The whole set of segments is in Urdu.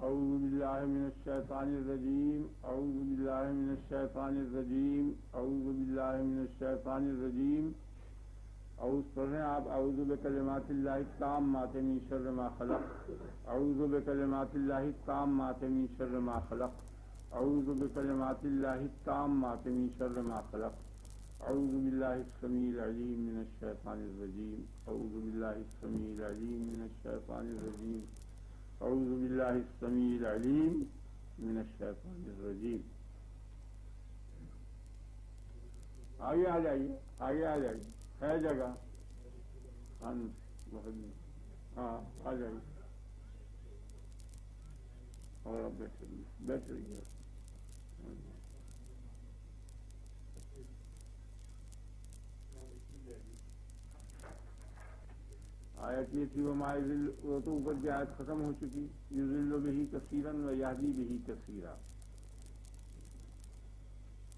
أعوذ بالله من الشيطان الرجيم أعوذ بالله من الشيطان الرجيم أعوذ بالله من الشيطان الرجيم اعوذ پڑھ رہے ہیں آپ اعوذ بکلمات اللہ التامات من شر ما خلق اعوذ بکلمات اللہ التامات من شر ما خلق اعوذ بکلمات اللہ التامات من شر ما خلق اعوذ باللہ السمیع العلیم من الشیطان الرجیم اعوذ باللہ السمیع العلیم من الشیطان الرجیم اعوذ باللہ السمیع العلیم من الشیطان الرجیم. آگے آ جائیے ہے جگہ. ہاں آ جائیے اور اب بیٹھ رہیے. آیت یہ تھی وہ تو اوپر کی آیت ختم ہو چکی. یضل بہ کثیرا و یہدی بہ کثیرا.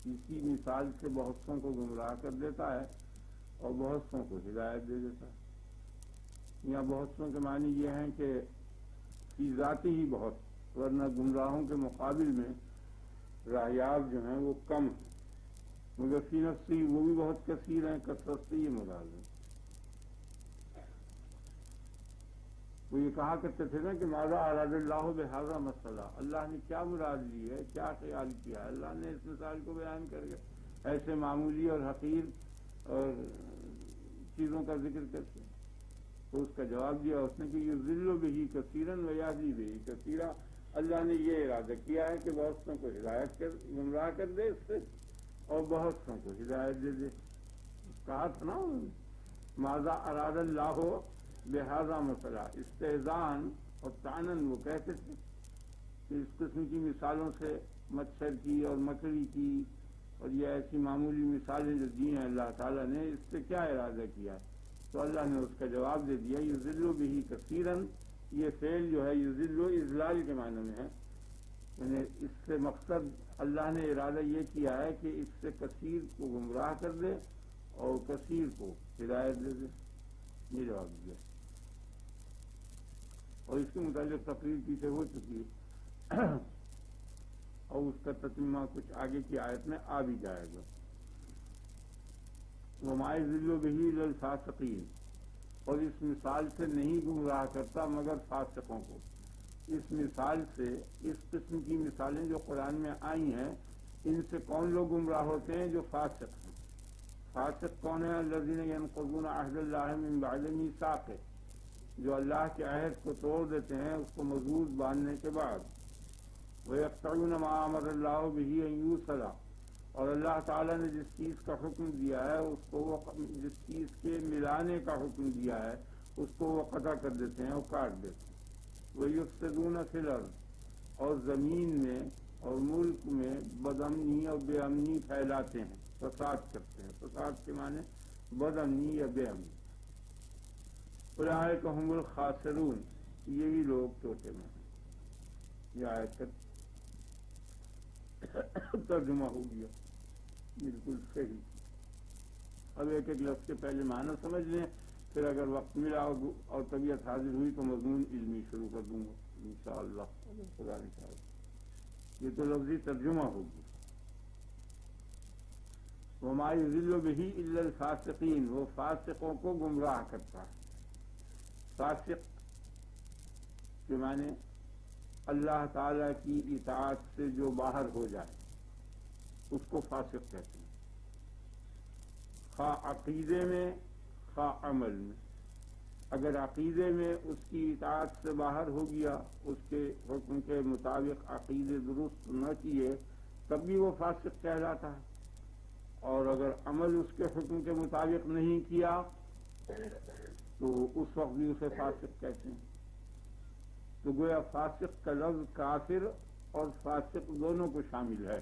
اسی مثال سے بہت سوں کو گمراہ کر دیتا ہے اور بہت سوں کو ہدایت دے دیتا ہے. یہاں بہت سوں کے معنی یہ ہیں کہ فی ذاتی ہی بہت، ورنہ گمراہوں کے مقابل میں راہیاب جو ہیں وہ کم ہیں، مگر فی نفسی وہ بھی بہت کثیر ہیں. کثرت سے یہ مراد ہے. وہ یہ کہا کرتے تھے نا کہ ماذا اراد اللہ بہذا مسئلہ، اللہ نے کیا مراد لی ہے، کیا خیال کیا ہے. اللہ نے اس مثال کو بیان کر کے ایسے معمولی اور حقیر اور چیزوں کا ذکر کرتے تو اس کا جواب دیا اس نے کہ یضل بہ کثیرا و یہدی بہ کثیرا. اللہ نے یہ ارادہ کیا ہے کہ بہت سوں کو ہدایت کر گمراہ کر دے اس سے اور بہت سوں کو ہدایت دے دے. کہا تھا نا ماذا اراد اللہ بہذا مسئلہ. استہزان اور طعنن وہ کہتے تھے کہ اس قسم کی مثالوں سے مچھر کی اور مکڑی کی اور یہ ایسی معمولی مثالیں جو دی ہیں اللہ تعالیٰ نے، اس سے کیا ارادہ کیا. تو اللہ نے اس کا جواب دے دیا یضل بہ کثیرا. یہ فعل جو ہے یضل اضلال کے معنی میں ہے، یعنی اس سے مقصد اللہ نے ارادہ یہ کیا ہے کہ اس سے کثیر کو گمراہ کر دے اور کثیر کو ہدایت دے دے. یہ جواب دیا اور اس کے متعلق تقریر پیچھے ہو چکی ہے اور اس کا تتمہ کچھ آگے کی آیت میں آ بھی جائے گا. وما یضل بہ الا الفاسقین. اور اس مثال سے نہیں گمراہ کرتا مگر فاسقوں کو. اس مثال سے اس قسم کی مثالیں جو قرآن میں آئی ہیں ان سے کون لوگ گمراہ ہوتے ہیں؟ جو فاسق ہیں. فاسق کون ہیں؟ الذین ینقضون عہد اللہ من بعد میثاقہ، جو اللہ کے عہد کو توڑ دیتے ہیں اس کو مضبوط باندھنے کے بعد. وَيَقْطَعُونَ مَا أَمَرَ اللَّهُ بِهِ أَن يُوصَلَ. اور اللہ تعالیٰ نے جس چیز کا حکم دیا ہے اس کو وہ جس چیز کے ملانے کا حکم دیا ہے اس کو وہ قطع کر دیتے ہیں اور کاٹ دیتے ہیں. وَيُفْسِدُونَ فِي الْأَرْضِ. اور زمین میں اور ملک میں بدامنی اور بے امنی پھیلاتے ہیں، فساد کرتے ہیں. فساد کے معنی بدامنی یا بے امنی. اولئک هم الخاسرون. یہ بھی لوگ ٹوٹے میں ہیں. یہ آیت کا ترجمہ ہو گیا بالکل صحیح. اب ایک ایک لفظ کے پہلے معنی سمجھ لیں، پھر اگر وقت ملا اور طبیعت حاضر ہوئی تو مضمون علمی شروع کر دوں گا انشاءاللہ خدا نے چاہا. یہ تو لفظی ترجمہ ہوگی. وما یضل بہ الا الفاسقین. وہ فاسقوں کو گمراہ کرتا ہے. فاسق کے معنی اللہ تعالیٰ کی اطاعت سے جو باہر ہو جائے اس کو فاسق کہتے ہیں، خواہ عقیدے میں خواہ عمل میں. اگر عقیدے میں اس کی اطاعت سے باہر ہو گیا، اس کے حکم کے مطابق عقیدے درست نہ کیے تب بھی وہ فاسق کہلاتا ہے، اور اگر عمل اس کے حکم کے مطابق نہیں کیا تو اس وقت بھی اسے فاسق کہتے ہیں. تو گویا فاسق کا لفظ کافر اور فاسق دونوں کو شامل ہے،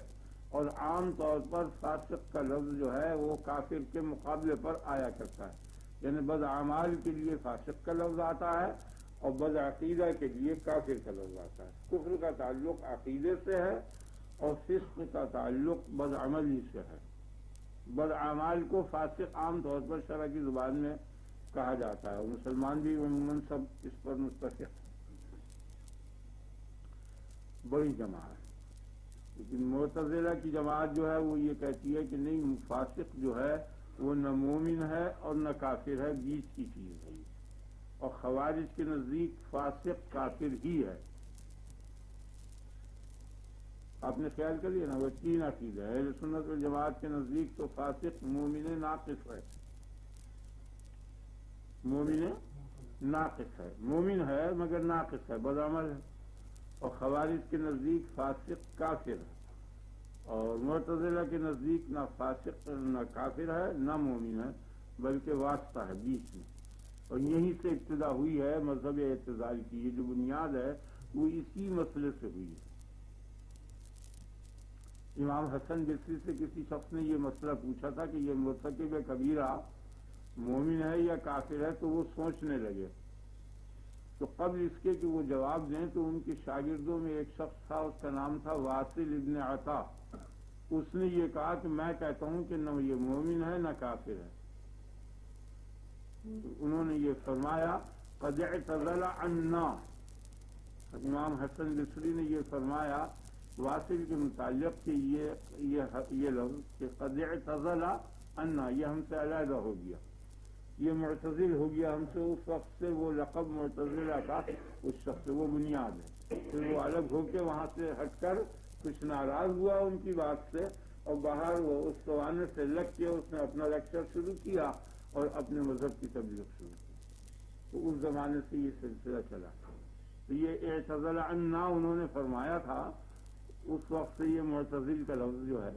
اور عام طور پر فاسق کا لفظ جو ہے وہ کافر کے مقابلے پر آیا کرتا ہے. یعنی بد اعمال کے لیے فاسق کا لفظ آتا ہے اور بد عقیدہ کے لیے کافر کا لفظ آتا ہے. کفر کا تعلق عقیدے سے ہے اور فسق کا تعلق بد عملی سے ہے. بد اعمال کو فاسق عام طور پر شرع کی زبان میں کہا جاتا ہے اور مسلمان بھی عموماً سب اس پر متفق ہیں. بڑی جماعت. لیکن معتزلہ کی جماعت جو ہے وہ یہ کہتی ہے کہ نہیں، فاسق جو ہے وہ نہ مومن ہے اور نہ کافر ہے، بیچ کی چیز ہے. اور خوارج کے نزدیک فاسق کافر ہی ہے. آپ نے خیال کر لیا نا، وہ تین عقیدہ ہے. اہل سنت والجماعت کے نزدیک تو فاسق مومن ناقص ہے، مومن ناقص ہے، مومن ہے مگر ناقص ہے، بدعمل ہے. اور خوارج کے نزدیک فاسق کافر ہے. اور معتزلہ کے نزدیک نہ فاسق نہ کافر ہے نہ مومن ہے، بلکہ واسطہ ہے بیچ میں. اور یہیں سے ابتدا ہوئی ہے مذہب اعتزال کی. یہ جو بنیاد ہے وہ اسی مسئلے سے ہوئی ہے. امام حسن بصری سے کسی شخص نے یہ مسئلہ پوچھا تھا کہ یہ مرتکب کبیرہ مومن ہے یا کافر ہے، تو وہ سوچنے لگے. تو قبل اس کے کہ وہ جواب دیں تو ان کے شاگردوں میں ایک شخص تھا، اس کا نام تھا واصل ابن عطا. اس نے یہ کہا کہ میں کہتا ہوں کہ نہ یہ مومن ہے نہ کافر ہے. انہوں نے یہ فرمایا قد اعتزل عنا. امام حسن بصری نے یہ فرمایا واصل کے متعلق کہ یہ لفظ کہ قد اعتزل عنا، یہ ہم سے علیحدہ ہو گیا، یہ معتزل ہو گیا ہم سے. اس وقت سے وہ لقب معتزلہ کا اس شخص سے وہ بنیاد ہے. پھر وہ الگ ہو کے وہاں سے ہٹ کر کچھ ناراض ہوا ان کی بات سے، اور باہر وہ اس سوانے سے لگ کے اس نے اپنا لیکچر شروع کیا اور اپنے مذہب کی تبلیغ شروع کی. تو اس زمانے سے یہ سلسلہ چلا. تو یہ اعتزل عنا انہوں نے فرمایا تھا، اس وقت سے یہ معتزل کا لفظ جو ہے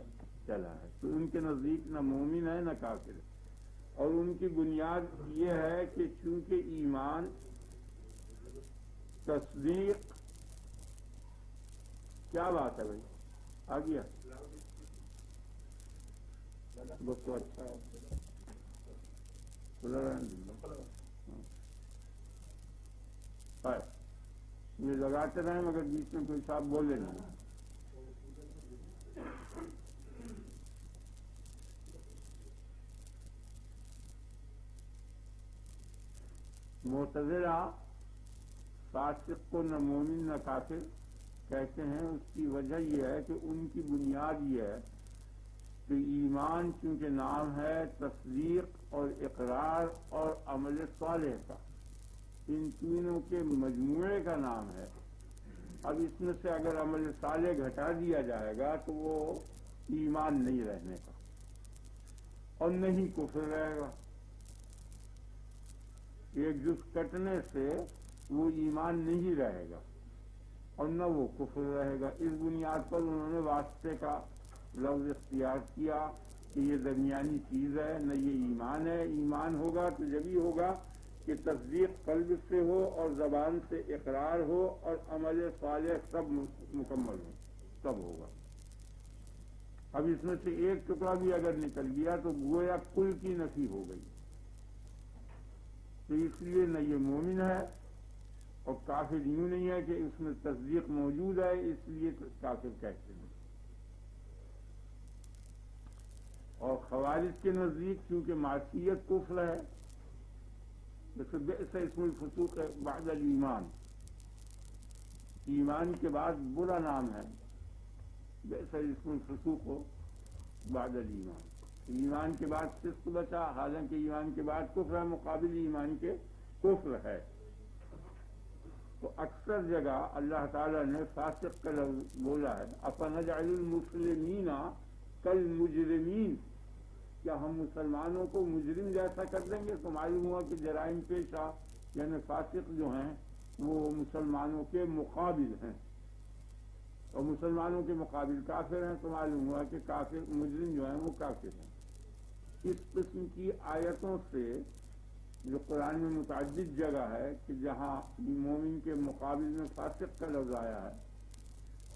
چلا ہے. تو ان کے نزدیک نہ مومن ہے نہ کافر ہے. اور ان کی بنیاد یہ ہے کہ چونکہ ایمان تصدیق، کیا بات ہے بھائی آ گیا بس تو اچھا ہے. یہ لگاتے رہیں مگر بیچ میں کوئی صاحب بولے نہیں. معتزلہ فاسق کو نہ مومن نہ کافر کہتے ہیں. اس کی وجہ یہ ہے کہ ان کی بنیاد یہ ہے کہ ایمان چونکہ نام ہے تصدیق اور اقرار اور عمل صالح کا، ان تینوں کے مجموعے کا نام ہے. اب اس میں سے اگر عمل صالح گھٹا دیا جائے گا تو وہ ایمان نہیں رہنے کا اور نہیں کفر رہے گا. ایک جز کٹنے سے وہ ایمان نہیں رہے گا اور نہ وہ کفر رہے گا. اس بنیاد پر انہوں نے واسطے کا لفظ اختیار کیا کہ یہ درمیانی چیز ہے، نہ یہ ایمان ہے. ایمان ہوگا تو جبھی ہوگا کہ تصدیق قلب سے ہو اور زبان سے اقرار ہو اور عمل صالح سب مکمل ہو، تب ہوگا. اب اس میں سے ایک ٹکڑا بھی اگر نکل گیا تو گویا کل کی نفی ہو گئی. تو اس لیے نہ یہ مومن ہے اور کافر یوں نہیں ہے کہ اس میں تصدیق موجود ہے اس لیے کافر کہتے ہیں. اور خوارج کے نزدیک چونکہ معصیت کفر ہے، جیسے بئس اسم الفسوق بعد الایمان، ایمان کے بعد برا نام ہے بئس اسم الفسوق بعد الایمان. ایمان کے بعد فسق بچا، حالانکہ ایمان کے بعد کفر ہے، مقابل ایمان کے کفر ہے. تو اکثر جگہ اللہ تعالیٰ نے فاسق کا لفظ بولا ہے. افنجعل المسلمین کالمجرمین، کیا ہم مسلمانوں کو مجرم جیسا کر دیں گے؟ تو معلوم ہوا کہ جرائم پیشہ یعنی فاسق جو ہیں وہ مسلمانوں کے مقابل ہیں اور مسلمانوں کے مقابل کافر ہیں. تو معلوم ہوا کہ کافر مجرم جو ہیں وہ کافر ہیں. اس قسم کی آیتوں سے جو قرآن میں متعدد جگہ ہے کہ جہاں مومن کے مقابل میں فاسق کا لفظ آیا ہے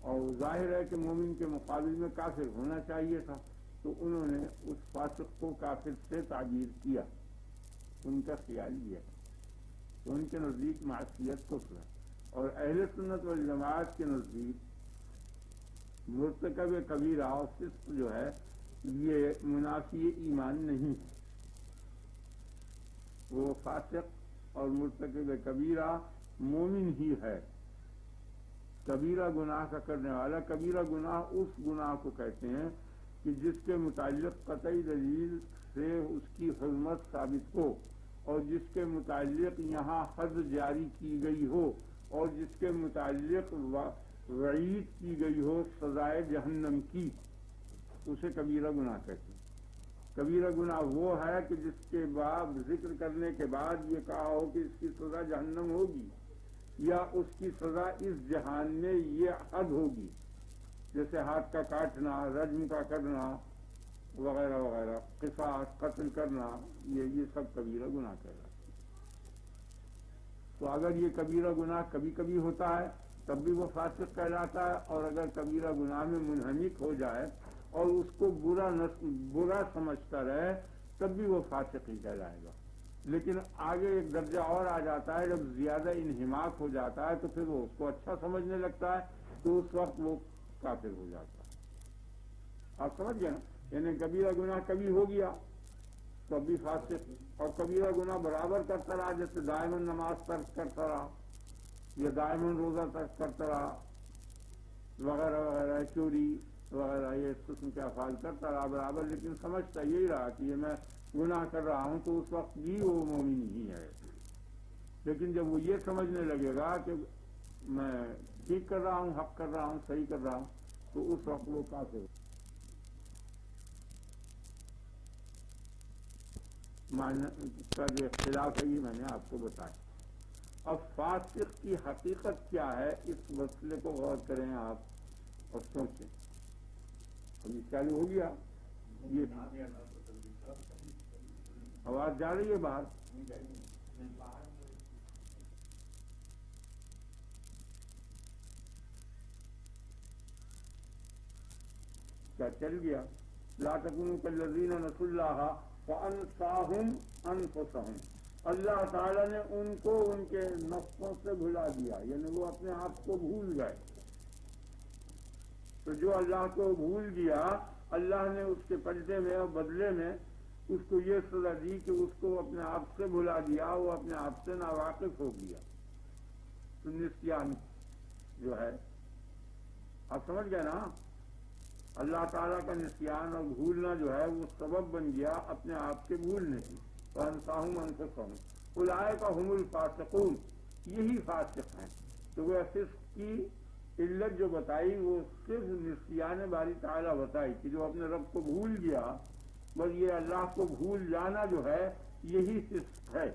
اور ظاہر ہے کہ مومن کے مقابل میں کافر ہونا چاہیے تھا، تو انہوں نے اس فاسق کو کافر سے تعبیر کیا. ان کا خیال یہ ہے. تو ان کے نزدیک معصیت کفر ہے. اور اہل سنت والجماعت کے نزدیک مرتکب کبیرہ اور فسق جو ہے یہ منافی ایمان نہیں ہے. وہ فاسق اور مرتکب کبیرہ مومن ہی ہے. کبیرہ گناہ کا کرنے والا، کبیرہ گناہ اس گناہ کو کہتے ہیں کہ جس کے متعلق قطعی دلیل سے اس کی حرمت ثابت ہو، اور جس کے متعلق یہاں حد جاری کی گئی ہو، اور جس کے متعلق وعید کی گئی ہو سزائے جہنم کی، اسے کبیرہ گناہ کہتے ہیں۔ کبیرہ گناہ وہ ہے کہ جس کے بعد ذکر کرنے کے بعد یہ کہا ہو کہ اس کی سزا جہنم ہوگی، یا اس کی سزا اس جہان میں یہ حد ہوگی، جیسے ہاتھ کا کاٹنا، رجم کا کرنا وغیرہ وغیرہ، قصاص، قتل کرنا، یہ سب کبیرہ گناہ کہلاتا ہے۔ تو اگر یہ کبیرہ گناہ کبھی کبھی ہوتا ہے تب بھی وہ فاسق کہلاتا ہے، اور اگر کبیرہ گناہ میں منہمک ہو جائے اور اس کو برا سمجھتا رہے تب بھی وہ فاسق ہی کہلائے گا۔ لیکن آگے ایک درجہ اور آ جاتا ہے، جب زیادہ انہماک ہو جاتا ہے تو پھر وہ اس کو اچھا سمجھنے لگتا ہے، تو اس وقت وہ کافر ہو جاتا ہے۔ آپ سمجھ گئے نا؟ یعنی کبیرہ گناہ کبھی ہو گیا تو اب بھی فاسق، اور کبیرہ گناہ برابر کرتا رہا، جیسے دائماً نماز ترک کرتا رہا یا دائماً روزہ ترک کرتا رہا وغیرہ وغیرہ، چوری وغیرہ، یہ اس قسم کے افعال کرتا رہا برابر، لیکن سمجھتا یہی رہا کہ یہ میں گناہ کر رہا ہوں، تو اس وقت بھی وہ مومن ہی ہے۔ لیکن جب وہ یہ سمجھنے لگے گا کہ میں ٹھیک کر رہا ہوں، حق کر رہا ہوں، صحیح کر رہا ہوں، تو اس وقت وہ کافر کا جو اختلاف ہے یہ میں نے آپ کو بتایا۔ اب فاسق کی حقیقت کیا ہے، اس مسئلے کو غور کریں آپ اور سوچیں۔ ابھی چالو ہو گیا، یہ آواز جا رہی ہے باہر؟ کیا چل گیا؟ لا تکونوا کالذین نسوا اللہ فانساہم انفسہم، اللہ تعالیٰ نے ان کو ان کے نفسوں سے بھلا دیا، یعنی وہ اپنے آپ کو بھول گئے۔ تو جو اللہ کو بھول گیا، اللہ نے اس کے پلٹے میں اور بدلے میں اس کو یہ سزا دی کہ اس کو اپنے آپ سے بھلا دیا، وہ اپنے آپ سے ناواقف ہو گیا۔ تو نسیان جو ہے، آپ سمجھ گئے نا؟ اللہ تعالیٰ کا نسیان اور بھولنا جو ہے وہ سبب بن گیا اپنے آپ کے بھولنے کی۔ فانساہم انفسہم اولئک ھم الفاسقون، یہی فاسق ہیں۔ تو وہ فسق کی علت جو بتائی وہ صرف نسیان باری تعالیٰ بتائی کہ جو اپنے رب کو بھول گیا، بس یہ اللہ کو بھول جانا جو ہے یہی فسق ہے۔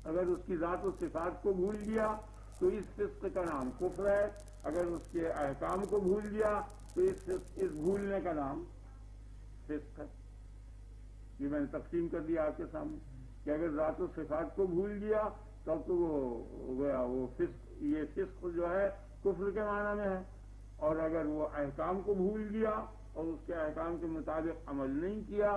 اگر اس کی ذات و صفات کو بھول گیا تو اس فسق کا نام کفر ہے، اگر اس کے احکام کو بھول گیا تو اس بھولنے کا نام فسق ہے۔ یہ میں نے تقسیم کر دیا آپ کے سامنے کہ اگر ذات و صفات کو بھول گیا تب تو وہ گیا وہ فسق، یہ فسق جو ہے کفر کے معنی میں ہے، اور اگر وہ احکام کو بھول گیا اور اس کے احکام کے مطابق عمل نہیں کیا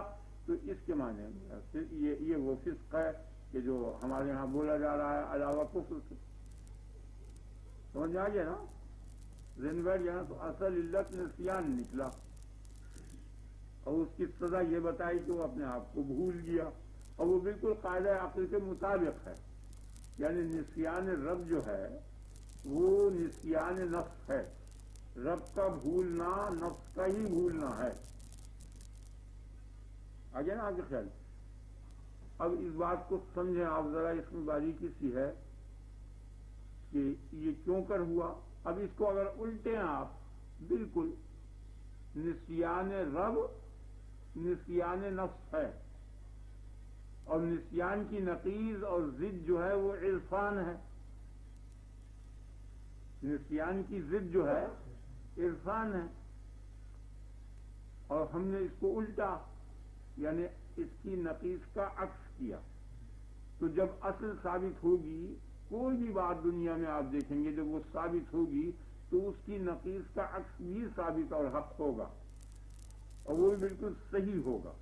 تو اس کے معنی میں یہ وہ فسق ہے کہ جو ہمارے یہاں بولا جا رہا ہے علاوہ کفر کے۔ سمجھ آ گیا نا؟ ذہن بیٹھ گیا نا؟ تو اصل علت نسیان نکلا، اور اس کی سزا یہ بتائی کہ وہ اپنے آپ کو بھول گیا، اور وہ بالکل قاعدہ عقل کے مطابق ہے۔ یعنی نسیان رب جو ہے وہ نسیان نفس ہے، رب کا بھولنا نفس کا ہی بھولنا ہے۔ آگے نا آپ کے خیال؟ اب اس بات کو سمجھیں آپ ذرا، اس میں باریکی سی ہے کہ یہ کیوں کر ہوا۔ اب اس کو اگر الٹیں آپ، بالکل نسیان رب نسیان نفس ہے، اور نسیان کی نقیض اور ضد جو ہے وہ عرفان ہے۔ نسیان کی ضد جو ہے عرفان ہے، اور ہم نے اس کو الٹا یعنی اس کی نقیض کا عکس کیا۔ تو جب اصل ثابت ہوگی، کوئی بھی بات دنیا میں آپ دیکھیں گے جب وہ ثابت ہوگی تو اس کی نقیض کا عکس بھی ثابت اور حق ہوگا، اور وہ بھی بالکل صحیح ہوگا۔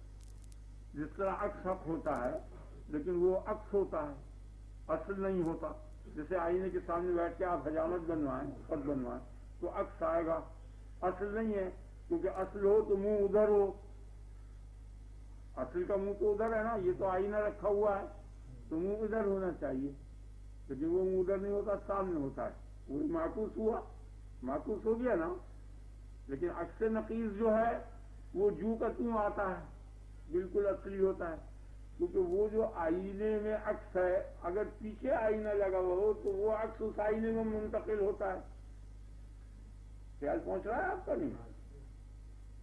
جس طرح عکس حق ہوتا ہے لیکن وہ عکس ہوتا ہے، اصل نہیں ہوتا۔ جیسے آئینے کے سامنے بیٹھ کے آپ حجامت بنوائیں، خط بنوائیں تو عکس آئے گا، اصل نہیں ہے، کیونکہ اصل ہو تو منہ ادھر ہو، اصل کا منہ تو ادھر ہے نا، یہ تو آئینہ رکھا ہوا ہے تو منہ ادھر ہونا چاہیے، تو جب وہ منہ ادھر نہیں ہوتا سامنے ہوتا ہے وہی معکوس ہوا، معکوس ہو گیا نا. لیکن عکس نقیض جو ہے وہ جو کا توں آتا ہے، بالکل اصلی ہوتا ہے. کیونکہ وہ جو آئینے میں عکس ہے، اگر پیچھے آئینہ لگا ہوا ہو تو وہ عکس اس آئینے میں منتقل ہوتا ہے. خیال پہنچ رہا ہے آپ کا؟ نہیں،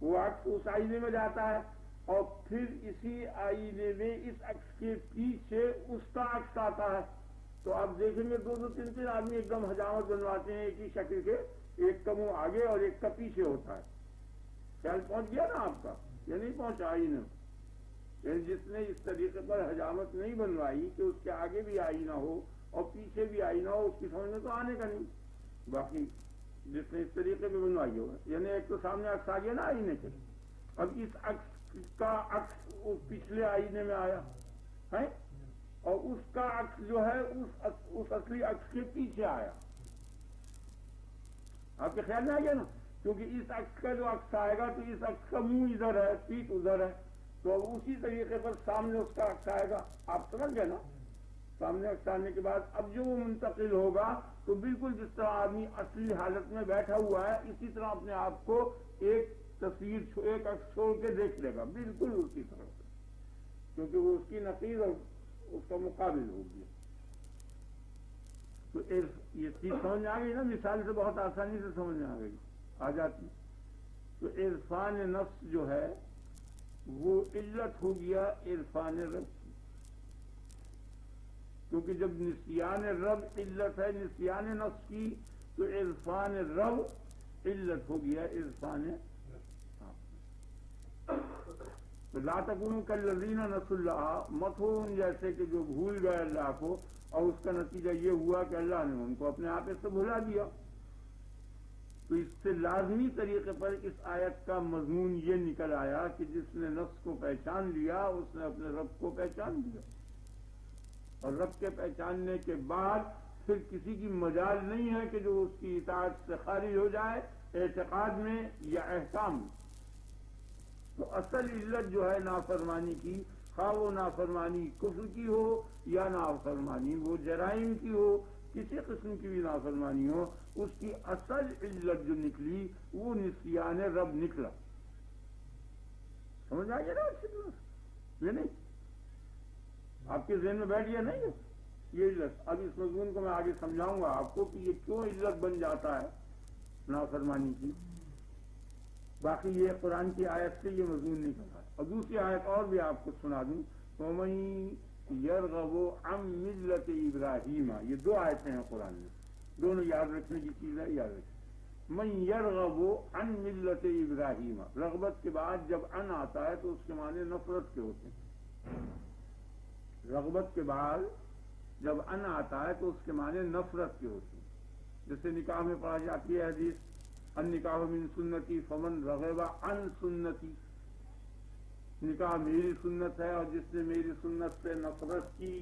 وہ عکس اس آئینے میں جاتا ہے اور پھر اسی آئینے میں اس عکس کے پیچھے اس کا عکس آتا ہے. تو آپ دیکھیں گے 2-3 آدمی ایک دم حجامت بنواتے ہیں ایک ہی شکل کے، ایک کا منہ آگے اور ایک کا پیچھے ہوتا ہے. خیال پہنچ گیا نا آپ کا؟ یہ نہیں پہنچا آئینہ. یعنی جس نے اس طریقے پر حجامت نہیں بنوائی کہ اس کے آگے بھی آئینہ ہو اور پیچھے بھی آئینہ ہو، اس کی سمجھ میں تو آنے کا نہیں. باقی جس نے اس طریقے پہ بنوائی ہو، یعنی ایک تو سامنے عکس آ گیا نا آئینے کے، اب اس عکس کا عکس اس پچھلے آئینے میں آیا ہے اور اس کا عکس جو ہے اس اصلی عکس کے پیچھے آیا. آپ کے خیال میں آ گیا نا؟ کیونکہ اس عکس کا جو عکس آئے گا تو اس عکس کا منہ ادھر ہے، پیٹھ ادھر ہے، تو اب اسی طریقے پر سامنے اس کا عکس آئے گا. آپ سمجھ گئے نا؟ سامنے عکس آنے کے بعد اب جو وہ منتقل ہوگا تو بالکل جس طرح آدمی اصلی حالت میں بیٹھا ہوا ہے اسی طرح اپنے آپ کو ایک تصویر ایک عکس چھوڑ کے دیکھ لے گا، بالکل اسی طرح سے، کیونکہ وہ اس کی نقیض اور اس کا مقابل ہو گیا. تو یہ چیز سمجھ میں آ گئی نا؟ مثال سے بہت آسانی سے سمجھ میں آ جاتی. تو عرفان نفس جو ہے وہ علت ہو گیا عرفان رب کی، کیونکہ جب نسیان رب علت ہے نسیان نفس کی تو عرفان رب علت ہو گیا عرفان. تو لا تکونوا کالذین نسوا اللہ، مت ہو ان جیسے کہ جو بھول گئے اللہ کو، اور اس کا نتیجہ یہ ہوا کہ اللہ نے ان کو اپنے آپ سے بھلا دیا. تو اس سے لازمی طریقے پر اس آیت کا مضمون یہ نکل آیا کہ جس نے نفس کو پہچان لیا اس نے اپنے رب کو پہچان لیا، اور رب کے پہچاننے کے بعد پھر کسی کی مجال نہیں ہے کہ جو اس کی اطاعت سے خارج ہو جائے اعتقاد میں یا احکام میں. تو اصل علت جو ہے نافرمانی کی، خواہ وہ نافرمانی کفر کی ہو یا نافرمانی وہ جرائم کی ہو، کسی قسم کی بھی نافرمانی ہو، اس کی اصل علت جو نکلی وہ نسیان رب نکلا. سمجھ آ گیا نا اچھی طرح؟ یہ نہیں آپ کے ذہن میں بیٹھ گیا نہیں یہ علت؟ اب اس مضمون کو میں آگے سمجھاؤں گا آپ کو کہ یہ کیوں علت بن جاتا ہے نافرمانی کی. باقی یہ قرآن کی آیت سے یہ مضمون نہیں کرتا. اور دوسری آیت اور بھی آپ کو سنا دوں، وَمَن يَرْغَبُ عَن مِلَّةِ إِبْرَاهِيمَ، یہ 2 آیتیں ہیں قرآن میں، دونوں یاد رکھنے کی چیز ہے، یاد رکھیں. مَن يَرْغَبُ عَن مِلَّةِ إِبْرَاهِيمَ، رغبت کے بعد جب ان آتا ہے تو اس کے معنی نفرت کے ہوتے ہیں. رغبت کے بعد جب ان آتا ہے تو اس کے معنی نفرت کے ہوتے ہیں. جیسے نکاح میں پڑھا جاتی ہے حدیث، النکاح من سنتی فمن رغب عن سنتی، نکاح میری سنت ہے اور جس نے میری سنت سے نفرت کی،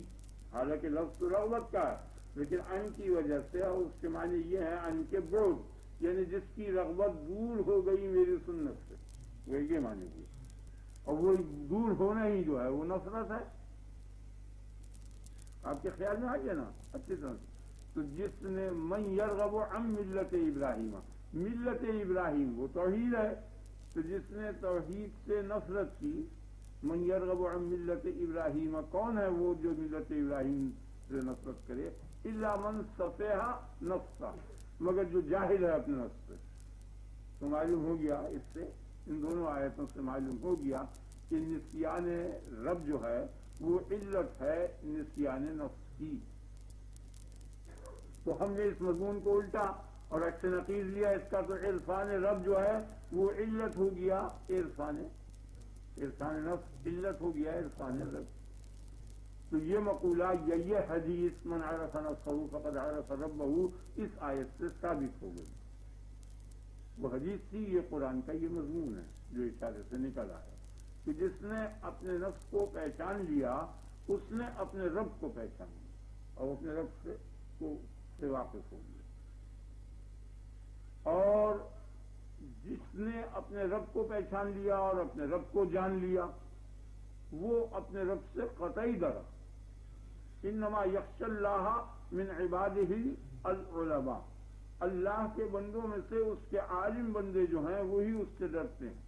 حالانکہ لفظ تو رغبت کا ہے لیکن ان کی وجہ سے، اور اس کے معنی یہ ہے ان کے بعد، یعنی جس کی رغبت دور ہو گئی میری سنت سے، وہ یہ معنی ہوئی. اور وہ دور ہونا ہی جو ہے وہ نفرت ہے. آپ کے خیال میں آ گیا نا اچھی طرح سے؟ تو جس نے من یرغب عن ملت ابراہیم، ملت ابراہیم وہ توحید ہے، تو جس نے توحید سے نفرت کی، من یرغب عن ملت ابراہیم، کون ہے وہ جو ملت ابراہیم سے نفرت کرے؟ الا من صفیہ نفسہ، مگر جو جاہل ہے اپنے نفس سے. تو معلوم ہو گیا اس سے، ان دونوں آیتوں سے معلوم ہو گیا کہ نسیان رب جو ہے وہ علت ہے نسیان نفس کی. تو ہم نے اس مضمون کو الٹا اور عکس نقیض لیا اس کا، تو عرفان رب جو ہے وہ علت ہو گیا عرفان نفس، علت ہو گیا عرفان رب. تو یہ مقولہ یا یہ حدیث من عرف نفسہ فقد عرف ربہ اس آیت سے ثابت ہو گئی. وہ حدیث تھی، یہ قرآن کا یہ مضمون ہے جو اشارے سے نکل آیا کہ جس نے اپنے نفس کو پہچان لیا اس نے اپنے رب کو پہچان لیا اور اپنے رب سے واقف ہو گیا. اور جس نے اپنے رب کو پہچان لیا اور اپنے رب کو جان لیا وہ اپنے رب سے قطعی ڈرا. انما یخشی اللہ من عبادہ العلماء، اللہ کے بندوں میں سے اس کے عالم بندے جو ہیں وہی اس سے ڈرتے ہیں۔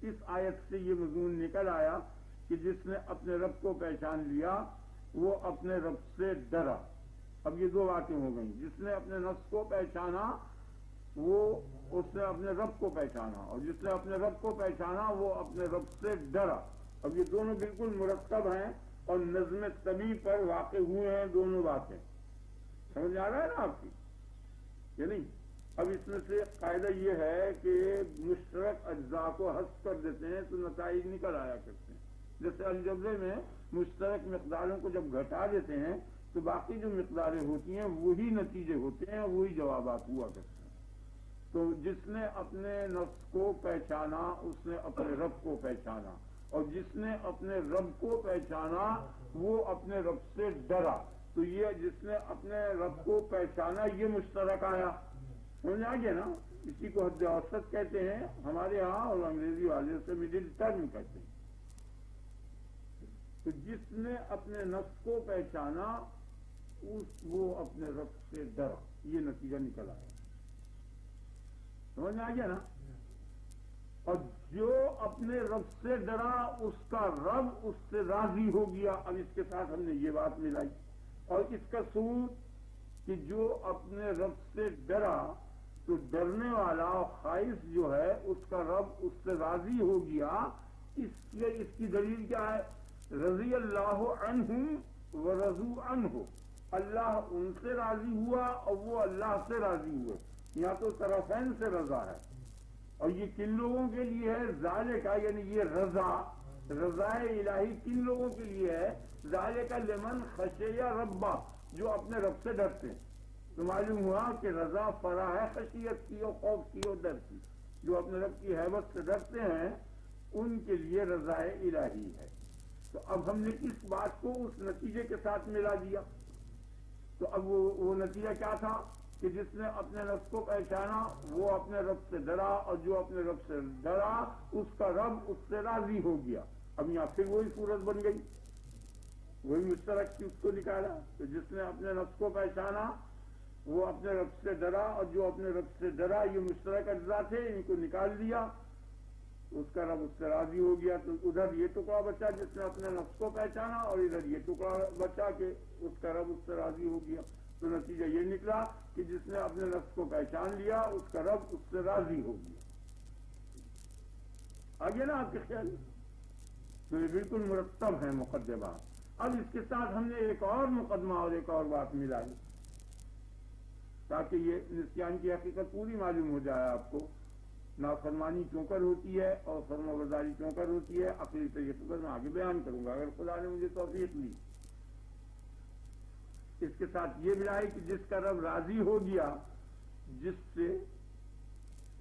اس آیت سے یہ مضمون نکل آیا کہ جس نے اپنے رب کو پہچان لیا وہ اپنے رب سے ڈرا۔ اب یہ دو باتیں ہو گئیں، جس نے اپنے نفس کو پہچانا وہ اس نے اپنے رب کو پہچانا، اور جس نے اپنے رب کو پہچانا وہ اپنے رب سے ڈرا۔ اب یہ دونوں بالکل مرتب ہیں اور نظم طبی پر واقع ہوئے ہیں دونوں باتیں۔ سمجھ آ رہا ہے نا آپ کی یا نہیں؟ اب اس میں سے قاعدہ یہ ہے کہ مشترک اجزاء کو حذف کر دیتے ہیں تو نتائج نکل آیا کرتے ہیں۔ جیسے الجبرے میں مشترک مقداروں کو جب گھٹا دیتے ہیں تو باقی جو مقداریں ہوتی ہیں وہی نتیجے ہوتے ہیں، وہی جوابات ہوا کرتے ہیں۔ تو جس نے اپنے نفس کو پہچانا اس نے اپنے رب کو پہچانا، اور جس نے اپنے رب کو پہچانا وہ اپنے رب سے ڈرا۔ تو یہ جس نے اپنے رب کو پہچانا یہ مشترک آیا، سمجھ آ گیا نا؟ اسی کو حد اوسط کہتے ہیں ہمارے ہاں، اور انگریزی والے سے مڈل ٹرم کہتے ہیں۔ تو جس نے اپنے نفس کو پہچانا وہ اپنے رب سے ڈرا، یہ نتیجہ نکل آیا، سمجھ میں آ گیا نا؟ اور جو اپنے رب سے ڈرا اس کا رب اس سے راضی ہو گیا۔ اب اس کے ساتھ ہم نے یہ بات ملائی، اور اس کا ثبوت کہ جو اپنے رب سے ڈرا تو ڈرنے والا اور خائف جو ہے اس کا رب اس سے راضی ہو گیا۔ اس کی دلیل کیا ہے؟ رضی اللہ عنہم ورضوا عنہ، اللہ ان سے راضی ہوا اور وہ اللہ سے راضی ہوئے۔ یہاں تو طرفین سے رضا ہے، اور یہ کن لوگوں کے لیے ہے؟ ذالک، یعنی یہ رضا الہی کن لوگوں کے لیے ہے؟ ذالک لمن خشی ربہ، جو اپنے رب سے ڈرتے ہیں۔ تو معلوم ہوا کہ رضا فرح ہے خشیت کی اور خوف کی اور ڈر کی۔ جو اپنے رب کی ہیبت سے ڈرتے ہیں ان کے لیے رضا الہی ہے۔ تو اب ہم نے اس بات کو اس نتیجے کے ساتھ ملا دیا۔ تو اب وہ نتیجہ کیا تھا کہ جس نے اپنے نفس کو پہچانا وہ اپنے رب سے ڈرا، اور جو اپنے رب سے ڈرا اس کا رب اس سے راضی ہو گیا۔ اب یہاں پھر وہی صورت بن گئی، وہی مشترک کی اس کو نکالا۔ تو جس نے اپنے نفس کو پہچانا وہ اپنے رب سے ڈرا، اور جو اپنے رب سے ڈرا یہ مشترک اجزاء تھے، ان کو نکال دیا، اس کا رب اس سے راضی ہو گیا۔ تو ادھر یہ ٹکڑا بچا جس نے اپنے نفس کو پہچانا، اور ادھر یہ ٹکڑا بچا کہ اس کا رب اس سے راضی ہو گیا۔ تو نتیجہ یہ نکلا کہ جس نے اپنے نفس کو پہچان لیا اس کا رب اس سے راضی ہو گیا۔ آگے نا آپ کے خیال؟ تو یہ بالکل مرتب ہے مقدمات۔ اب اس کے ساتھ ہم نے ایک اور مقدمہ اور ایک اور بات ملائی تاکہ یہ نسیان کی حقیقت پوری معلوم ہو جائے آپ کو۔ نافرمانی کیوں کر ہوتی ہے اور فرمانبرداری کیوں کر ہوتی ہے، عقلی طریقے پر میں آگے بیان کروں گا اگر خدا نے مجھے توفیق دی۔ اس کے ساتھ یہ ملائی کہ جس کا رب راضی ہو گیا، جس سے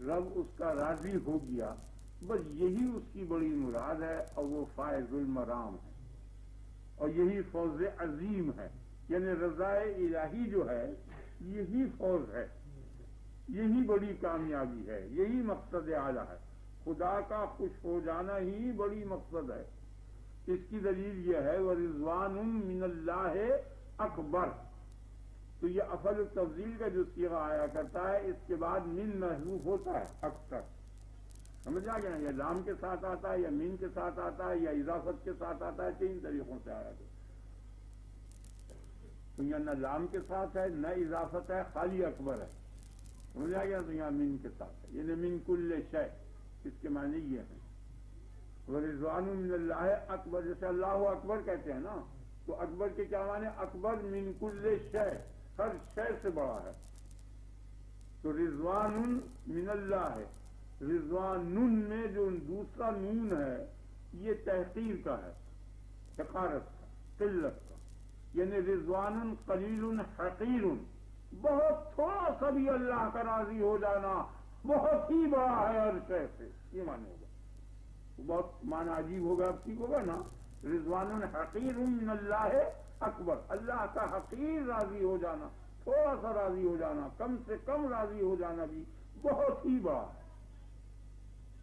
رب اس کا راضی ہو گیا، بس یہی اس کی بڑی مراد ہے، اور وہ فائز المرام ہے، اور یہی فوز عظیم ہے۔ یعنی رضا الہی جو ہے یہی فوز ہے، یہی بڑی کامیابی ہے، یہی مقصد اعلیٰ ہے۔ خدا کا خوش ہو جانا ہی بڑی مقصد ہے۔ اس کی دلیل یہ ہے وَرِضْوَانٌ مِّنَ اللَّهِ اکبر۔ تو یہ افعل التفضیل کا جو صیغہ آیا کرتا ہے اس کے بعد من محذوف ہوتا ہے اکثر، سمجھ آ گیا نا؟ یا لام کے ساتھ آتا ہے، یا من کے ساتھ آتا ہے، یا اضافت کے ساتھ آتا ہے، تین طریقوں سے آیا کرتا ہے۔ تو یہاں نہ لام کے ساتھ ہے نہ اضافت ہے، خالی اکبر ہے، سمجھ آ گیا؟ تو یہاں من کے ساتھ ہے، یعنی من کل شے، اس کے معنی یہ ہیں وَرِضْوَانٌ مِّنَ اللَّهِ اکبر۔ جیسے اللہ اکبر کہتے ہیں نا، تو اکبر کے کیا معنی؟ اکبر من کل شے، ہر شے سے بڑا ہے۔ تو رضوان من اللہ، رضوان میں جو دوسرا نون ہے یہ تحقیر کا ہے، حقارت کا، قلت کا، یعنی رضوان قلیل حقیر، بہت تھوڑا سا بھی اللہ کا راضی ہو جانا بہت ہی بڑا ہے ہر شے سے، یہ معنی ہوگا۔ بہت معنی عجیب ہوگا، اب ٹھیک ہوگا نا؟ رضوان حقیر من اللہ اکبر، اللہ کا حقیر راضی ہو جانا، تھوڑا سا راضی ہو جانا، کم سے کم راضی ہو جانا بھی بہت ہی بڑا ہے،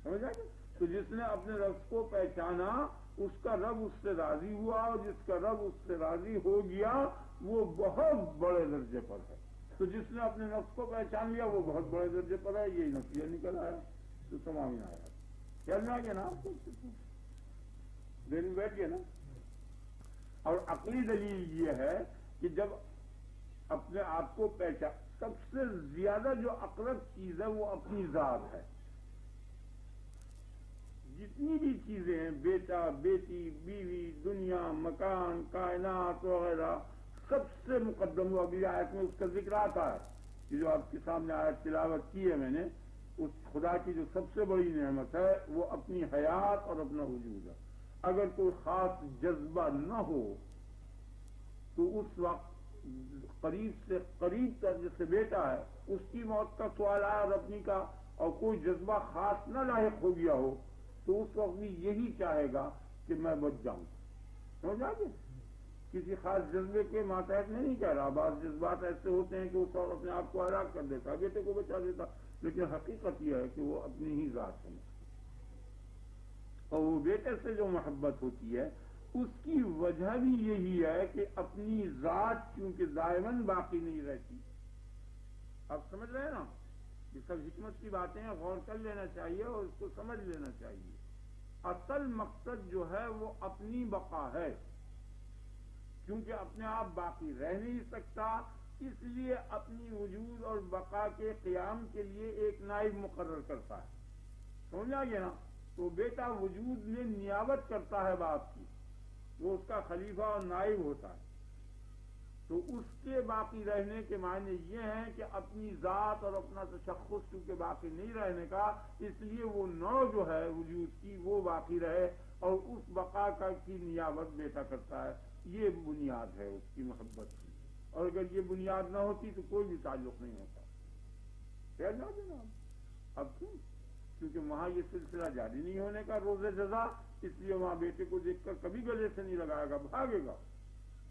سمجھ آئے؟ تو جس نے اپنے رب کو پہچانا اس کا رب اس سے راضی ہوا، اور جس کا رب اس سے راضی ہو گیا وہ بہت بڑے درجے پر ہے، تو جس نے اپنے نفس کو پہچان لیا وہ بہت بڑے درجے پر ہے، یہی نتیجہ نکل آیا تو تمام آیا خیال میں آ گیا نا آپ کو، دل بیٹھ گیا نا۔ اور عقلی دلیل یہ ہے کہ جب اپنے آپ کو پہچان، سب سے زیادہ جو اقرب چیز ہے وہ اپنی ذات ہے۔ جتنی بھی چیزیں ہیں، بیٹا، بیٹی، بیوی، دنیا، مکان، کائنات وغیرہ، سب سے مقدم وہ اگلی آیت میں اس کا ذکر آتا ہے کہ جو آپ کے سامنے آیت تلاوت کی ہے میں نے، اس خدا کی جو سب سے بڑی نعمت ہے وہ اپنی حیات اور اپنا وجود ہے۔ اگر کوئی خاص جذبہ نہ ہو تو اس وقت قریب سے قریب تر جیسے بیٹا ہے اس کی موت کا سوال آیا اور اپنی کا، اور کوئی جذبہ خاص نہ لاحق ہو گیا ہو تو اس وقت بھی یہی چاہے گا کہ میں بچ جاؤں۔ سمجھ آ گیا؟ کسی خاص جذبے کے ماتحت میں نہیں کہہ رہا، بعض جذبات ایسے ہوتے ہیں کہ وہ سب اپنے آپ کو ہلاک کر دیتا، بیٹے کو بچا دیتا، لیکن حقیقت یہ ہے کہ وہ اپنی ہی ذات ہے، اور وہ بیٹے سے جو محبت ہوتی ہے اس کی وجہ بھی یہی ہے کہ اپنی ذات چونکہ دائماً باقی نہیں رہتی۔ آپ سمجھ رہے ہیں نا، یہ سب حکمت کی باتیں ہیں، غور کر لینا چاہیے اور اس کو سمجھ لینا چاہیے۔ اصل مقصد جو ہے وہ اپنی بقا ہے، کیونکہ اپنے آپ باقی رہ نہیں سکتا، اس لیے اپنی وجود اور بقا کے قیام کے لیے ایک نائب مقرر کرتا ہے۔ سمجھا گیا نا؟ تو بیٹا وجود میں نیابت کرتا ہے باپ کی، وہ اس کا خلیفہ اور نائب ہوتا ہے، تو اس کے باقی رہنے کے معنی یہ ہیں کہ اپنی ذات اور اپنا تشخص چونکہ باقی نہیں رہنے کا، اس لیے وہ نوع جو ہے وجود کی وہ باقی رہے، اور اس بقا کا کی نیابت بیٹا کرتا ہے۔ یہ بنیاد ہے اس کی محبت کی، اور اگر یہ بنیاد نہ ہوتی تو کوئی بھی تعلق نہیں ہوتا۔ خیال نہ دینا اب کیوں؟ کیونکہ وہاں یہ سلسلہ جاری نہیں ہونے کا روز جزا، اس لیے وہاں بیٹے کو دیکھ کر کبھی گلے سے نہیں لگائے گا، بھاگے گا۔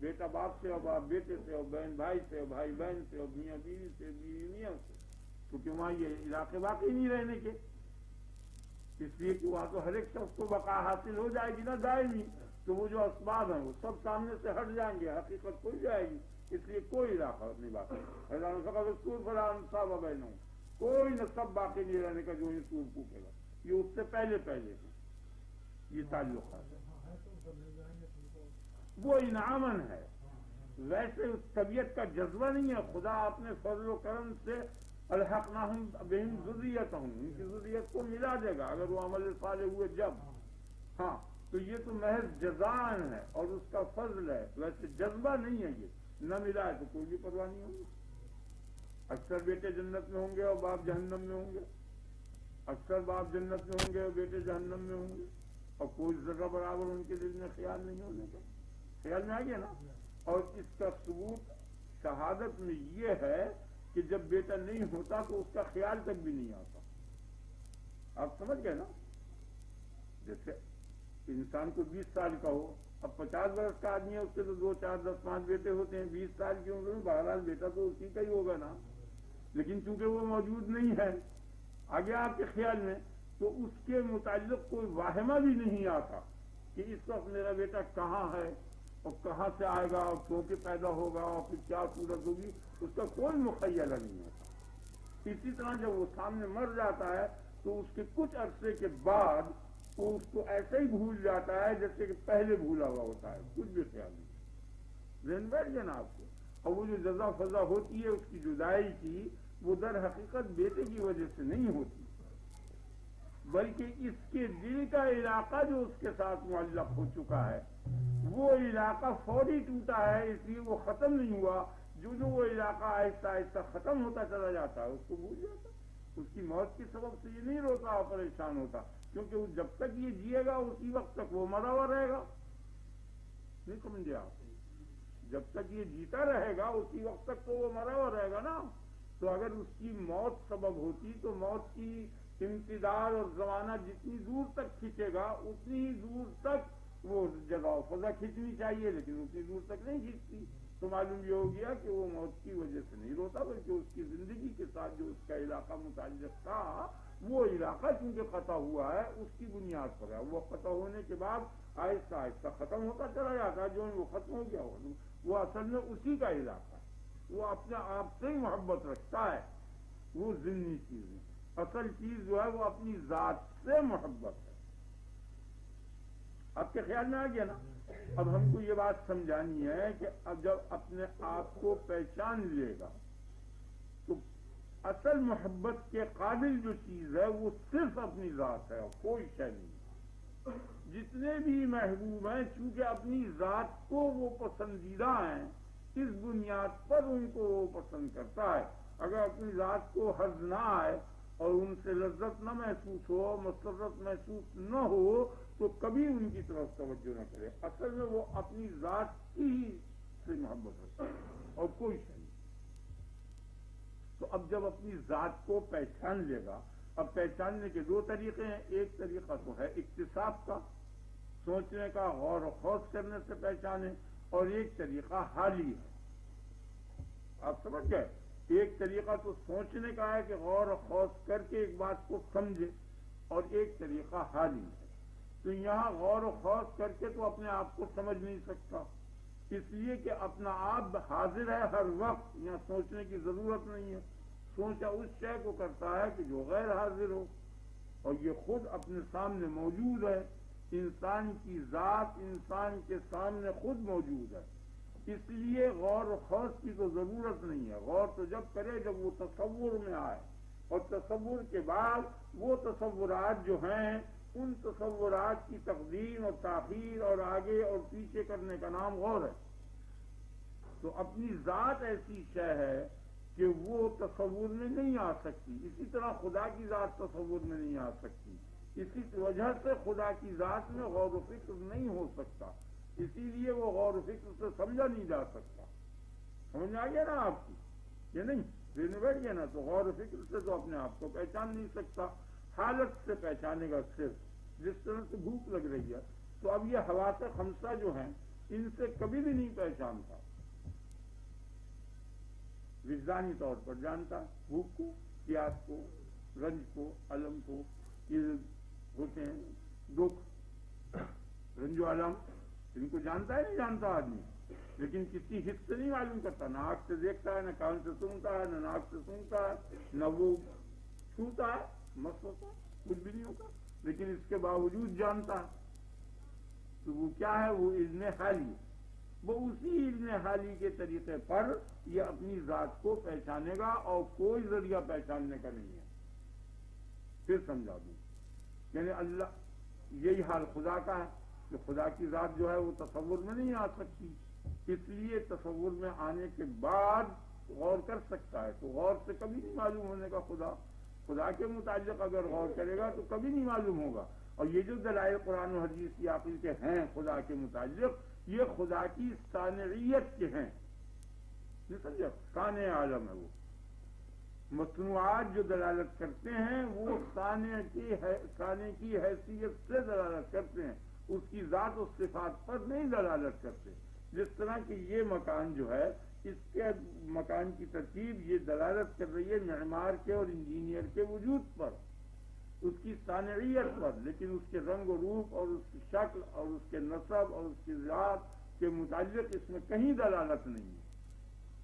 بیٹا باپ سے، اور باپ بیٹے سے، اور بہن بھائی سے، اور بھائی بہن سے، اور میاں بیوی سے، بیوی میاں سے، کیونکہ وہاں یہ علاقے باقی نہیں رہنے کے، اس لیے کہ وہاں تو ہر ایک شخص کو بقا حاصل ہو جائے گی نا دائمی، تو وہ جو اسباب ہیں وہ سب سامنے سے ہٹ جائیں گے، حقیقت کھل جائے گی، اس لیے کوئی علاقہ نہیں باقی۔ کوئی نسب باقی نہیں رہنے کا جو یہ سور پھونکے گا، یہ اس سے پہلے پہلے ہے، یہ تعلق ہے، وہ انعامن ہے، ویسے اس طبیعت کا جذبہ نہیں ہے۔ خدا اپنے فضل و کرم سے الحقناہم بہم ذریتہم، ان کی ذریت کو ملا دے گا اگر وہ عمل صالح ہوئے جب، ہاں تو یہ تو محض جزان ہے اور اس کا فضل ہے، ویسے جذبہ نہیں ہے، یہ نہ ملا ہے تو کوئی بھی پرواہ نہیں ہوگی۔ اکثر بیٹے جنت میں ہوں گے اور باپ جہنم میں ہوں گے، اکثر باپ جنت میں ہوں گے اور بیٹے جہنم میں ہوں گے، اور کوئی ذرہ برابر ان کے دل میں خیال نہیں ہونے کا۔ خیال میں آ گیا نا؟ اور اس کا ثبوت شہادت میں یہ ہے کہ جب بیٹا نہیں ہوتا تو اس کا خیال تک بھی نہیں آتا۔ آپ سمجھ گئے نا؟ جیسے انسان کو 20 سال کا ہو، اب 50 برس کا آدمی ہے، اس کے تو 2 4 10 5 بیٹے ہوتے ہیں، 20 سال کی عمر میں بہرحال بیٹا تو اسی کا ہی ہوگا نا، لیکن چونکہ وہ موجود نہیں ہے آگے آپ کے خیال میں، تو اس کے متعلق کوئی واہمہ بھی نہیں آتا کہ اس وقت میرا بیٹا کہاں ہے اور کہاں سے آئے گا اور کیوں کہ پیدا ہوگا اور پھر کیا صورت ہوگی، اس کا کوئی مخیلہ نہیں ہوتا۔ اسی طرح جب وہ سامنے مر جاتا ہے تو اس کے کچھ عرصے کے بعد وہ اس کو ایسے ہی بھول جاتا ہے جیسے کہ پہلے بھولا ہوا ہوتا ہے، کچھ بھی خیال نہیں۔ ذہن بیٹھ گیا نا آپ کو؟ اور وہ جو جزا فضا ہوتی ہے اس کی جدائی کی، وہ در حقیقت بیٹے کی وجہ سے نہیں ہوتی، بلکہ اس کے دل کا علاقہ جو اس کے ساتھ معلق ہو چکا ہے وہ علاقہ فوری ٹوٹا ہے، اس لیے وہ ختم نہیں ہوا۔ جو وہ علاقہ آہستہ آہستہ ختم ہوتا چلا جاتا ہے اس کو بھول جاتا، اس کی موت کے سبب سے یہ نہیں روتا اور پریشان ہوتا، کیونکہ وہ جب تک یہ جیے گا اسی وقت تک وہ مرا ہوا رہے گا۔ نہیں سمجھے آپ؟ جب تک یہ جیتا رہے گا اسی وقت تک تو وہ مرا ہوا رہے گا نا۔ تو اگر اس کی موت سبب ہوتی تو موت کی امتداد اور زمانہ جتنی دور تک کھینچے گا اتنی ہی دور تک وہ جگہ فضا کھینچنی چاہیے، لیکن اتنی دور تک نہیں کھینچتی، تو معلوم یہ ہو گیا کہ وہ موت کی وجہ سے نہیں روتا، بلکہ اس کی زندگی کے ساتھ جو اس کا علاقہ متعلق تھا وہ علاقہ چونکہ قطع ہوا ہے اس کی بنیاد پر ہے، وہ قطع ہونے کے بعد آہستہ آہستہ ختم ہوتا چلا جاتا ہے، جو وہ ختم ہو گیا وہ اصل میں اسی کا علاقہ ہے۔ وہ اپنے آپ سے ہی محبت رکھتا ہے، وہ ضمنی چیز ہے۔ اصل چیز جو ہے وہ اپنی ذات سے محبت ہے۔ آپ کے خیال میں آ گیا نا؟ اب ہم کو یہ بات سمجھانی ہے کہ اب جب اپنے آپ کو پہچان لے گا تو اصل محبت کے قابل جو چیز ہے وہ صرف اپنی ذات ہے اور کوئی شے نہیں۔ جتنے بھی محبوب ہیں چونکہ اپنی ذات کو وہ پسندیدہ ہیں، اس بنیاد پر ان کو وہ پسند کرتا ہے۔ اگر اپنی ذات کو حرج نہ آئے اور ان سے لذت نہ محسوس ہو، مسرت محسوس نہ ہو، تو کبھی ان کی طرف توجہ نہ کرے۔ اصل میں وہ اپنی ذات کی ہی سے محبت رکھتا ہے اور کوئی شے نہیں۔ تو اب جب اپنی ذات کو پہچان لے گا، اب پہچاننے کے دو طریقے ہیں۔ ایک طریقہ تو ہے اکتساب کا، سوچنے کا، غور و خوض کرنے سے پہچانے، اور ایک طریقہ حالی ہے۔ آپ سمجھ گئے؟ ایک طریقہ تو سوچنے کا ہے کہ غور و خوض کر کے ایک بات کو سمجھے، اور ایک طریقہ حالی ہے۔ تو یہاں غور و خوض کر کے تو اپنے آپ کو سمجھ نہیں سکتا، اس لیے کہ اپنا آپ حاضر ہے ہر وقت، یہاں سوچنے کی ضرورت نہیں ہے۔ سوچا اس شے کو کرتا ہے کہ جو غیر حاضر ہو، اور یہ خود اپنے سامنے موجود ہے۔ انسان کی ذات انسان کے سامنے خود موجود ہے، اس لیے غور و خوض کی تو ضرورت نہیں ہے۔ غور تو جب کرے جب وہ تصور میں آئے، اور تصور کے بعد وہ تصورات جو ہیں ان تصورات کی تقدیم اور تاخیر اور آگے اور پیچھے کرنے کا نام غور ہے۔ تو اپنی ذات ایسی شے ہے کہ وہ تصور میں نہیں آ سکتی، اسی طرح خدا کی ذات تصور میں نہیں آ سکتی۔ اسی وجہ سے خدا کی ذات میں غور و فکر نہیں ہو سکتا، اسی لیے وہ غور و فکر سے سمجھا نہیں جا سکتا۔ سمجھ میں آ گیا نا آپ کی؟ یہ نہیں دن بیٹھ گیا نا، تو غور و فکر سے تو اپنے آپ کو پہچان نہیں سکتا، حالت سے پہچانے گا صرف۔ جس طرح سے بھوک لگ رہی ہے تو اب یہ حواس خمسہ جو ہیں ان سے کبھی بھی نہیں پہچانتا۔ وجدانی طور پر جانتا بھوک کو، پیاس کو، رنج کو، الم کو، یہ ہوتے ہیں دکھ، رنج و الم، ان کو جانتا ہے نہیں جانتا آدمی، لیکن کسی حص سے نہیں معلوم کرتا، نہ آنکھ سے دیکھتا ہے، نہ کان سے سنتا ہے، نہ ناک سے سنتا ہے، نہ وہ چھوتا ہے، مس ہوتا ہے، کچھ بھی نہیں ہوتا، لیکن اس کے باوجود جانتا ہے۔ تو وہ کیا ہے؟ وہ علم حالی ہے۔ وہ اسی علم حالی کے طریقے پر یہ اپنی ذات کو پہچانے گا، اور کوئی ذریعہ پہچاننے کا نہیں ہے۔ پھر سمجھا دوں، یعنی اللہ یہی حال خدا کا ہے کہ خدا کی ذات جو ہے وہ تصور میں نہیں آ سکتی، اس لیے تصور میں آنے کے بعد غور کر سکتا ہے۔ تو غور سے کبھی نہیں معلوم ہونے کا خدا کے متعلق اگر غور کرے گا تو کبھی نہیں معلوم ہوگا۔ اور یہ جو دلائل قرآن و حدیث کی عقل کے ہیں خدا کے متعلق، یہ خدا کی صانعیت کے ہیں، نہیں سمجھا؟ صانع عالم ہے وہ۔ مصنوعات جو دلالت کرتے ہیں وہ صانع کی حیثیت سے دلالت کرتے ہیں، اس کی ذات و صفات پر نہیں دلالت کرتے۔ جس طرح کہ یہ مکان جو ہے، اس کے مکان کی ترتیب یہ دلالت کر رہی ہے معمار کے اور انجینئر کے وجود پر، اس کی صانعیت پر، لیکن اس کے رنگ و روپ اور اس کی شکل اور اس کے نسب اور اس کی ذات کے متعلق اس میں کہیں دلالت نہیں ہے۔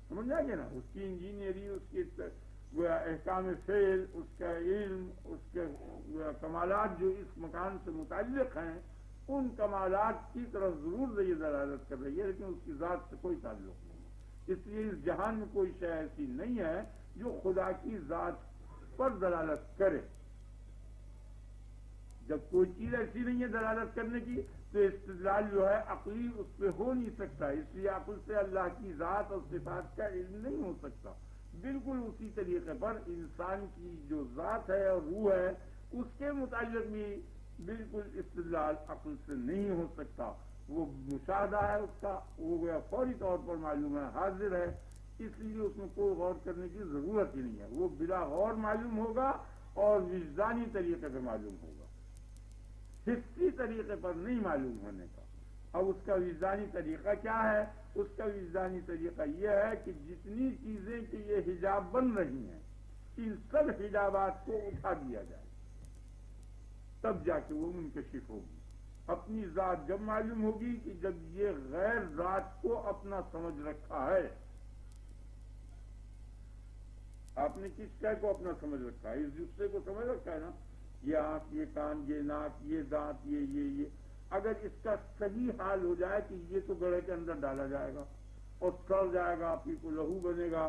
سمجھ آ گیا نا؟ اس کی انجینئری، اس کی احکام فعل، اس کا علم، اس کے کمالات جو اس مکان سے متعلق ہیں، ان کمالات کی طرف ضرور یہ دلالت کر رہی ہے، لیکن اس کی ذات سے کوئی تعلق نہیں ہے۔ اس لیے اس جہان میں کوئی شے ایسی نہیں ہے جو خدا کی ذات پر دلالت کرے۔ جب کوئی چیز ایسی نہیں ہے دلالت کرنے کی تو استدلال جو ہے عقلی اس پہ ہو نہیں سکتا، اس لیے عقل سے اللہ کی ذات اور صفات کا علم نہیں ہو سکتا۔ بالکل اسی طریقے پر انسان کی جو ذات ہے اور روح ہے اس کے متعلق بھی بالکل استدلال عقل سے نہیں ہو سکتا۔ وہ مشاہدہ ہے اس کا، وہ فوری طور پر معلوم ہے، حاضر ہے، اس لیے اس میں کوئی غور کرنے کی ضرورت ہی نہیں ہے۔ وہ بلا غور معلوم ہوگا اور وجدانی طریقے پہ معلوم ہوگا، حسی طریقے پر نہیں معلوم ہونے کا۔ اب اس کا وجدانی طریقہ کیا ہے؟ اس کا وجدانی طریقہ یہ ہے کہ جتنی چیزیں کہ یہ حجاب بن رہی ہیں ان سب حجابات کو اٹھا دیا جائے، تب جا کے وہ منکشف ہوگی۔ اپنی ذات جب معلوم ہوگی کہ جب یہ غیر ذات کو اپنا سمجھ رکھا ہے، آپ نے کس شے کو اپنا سمجھ رکھا ہے؟ اس جسے کو سمجھ رکھا ہے نا، یہ آنکھ، یہ کان، یہ ناک، یہ دانت، یہ اگر اس کا صحیح حال ہو جائے کہ یہ تو گڑھے کے اندر ڈالا جائے گا اور سڑ جائے گا، پھر کو لہو بنے گا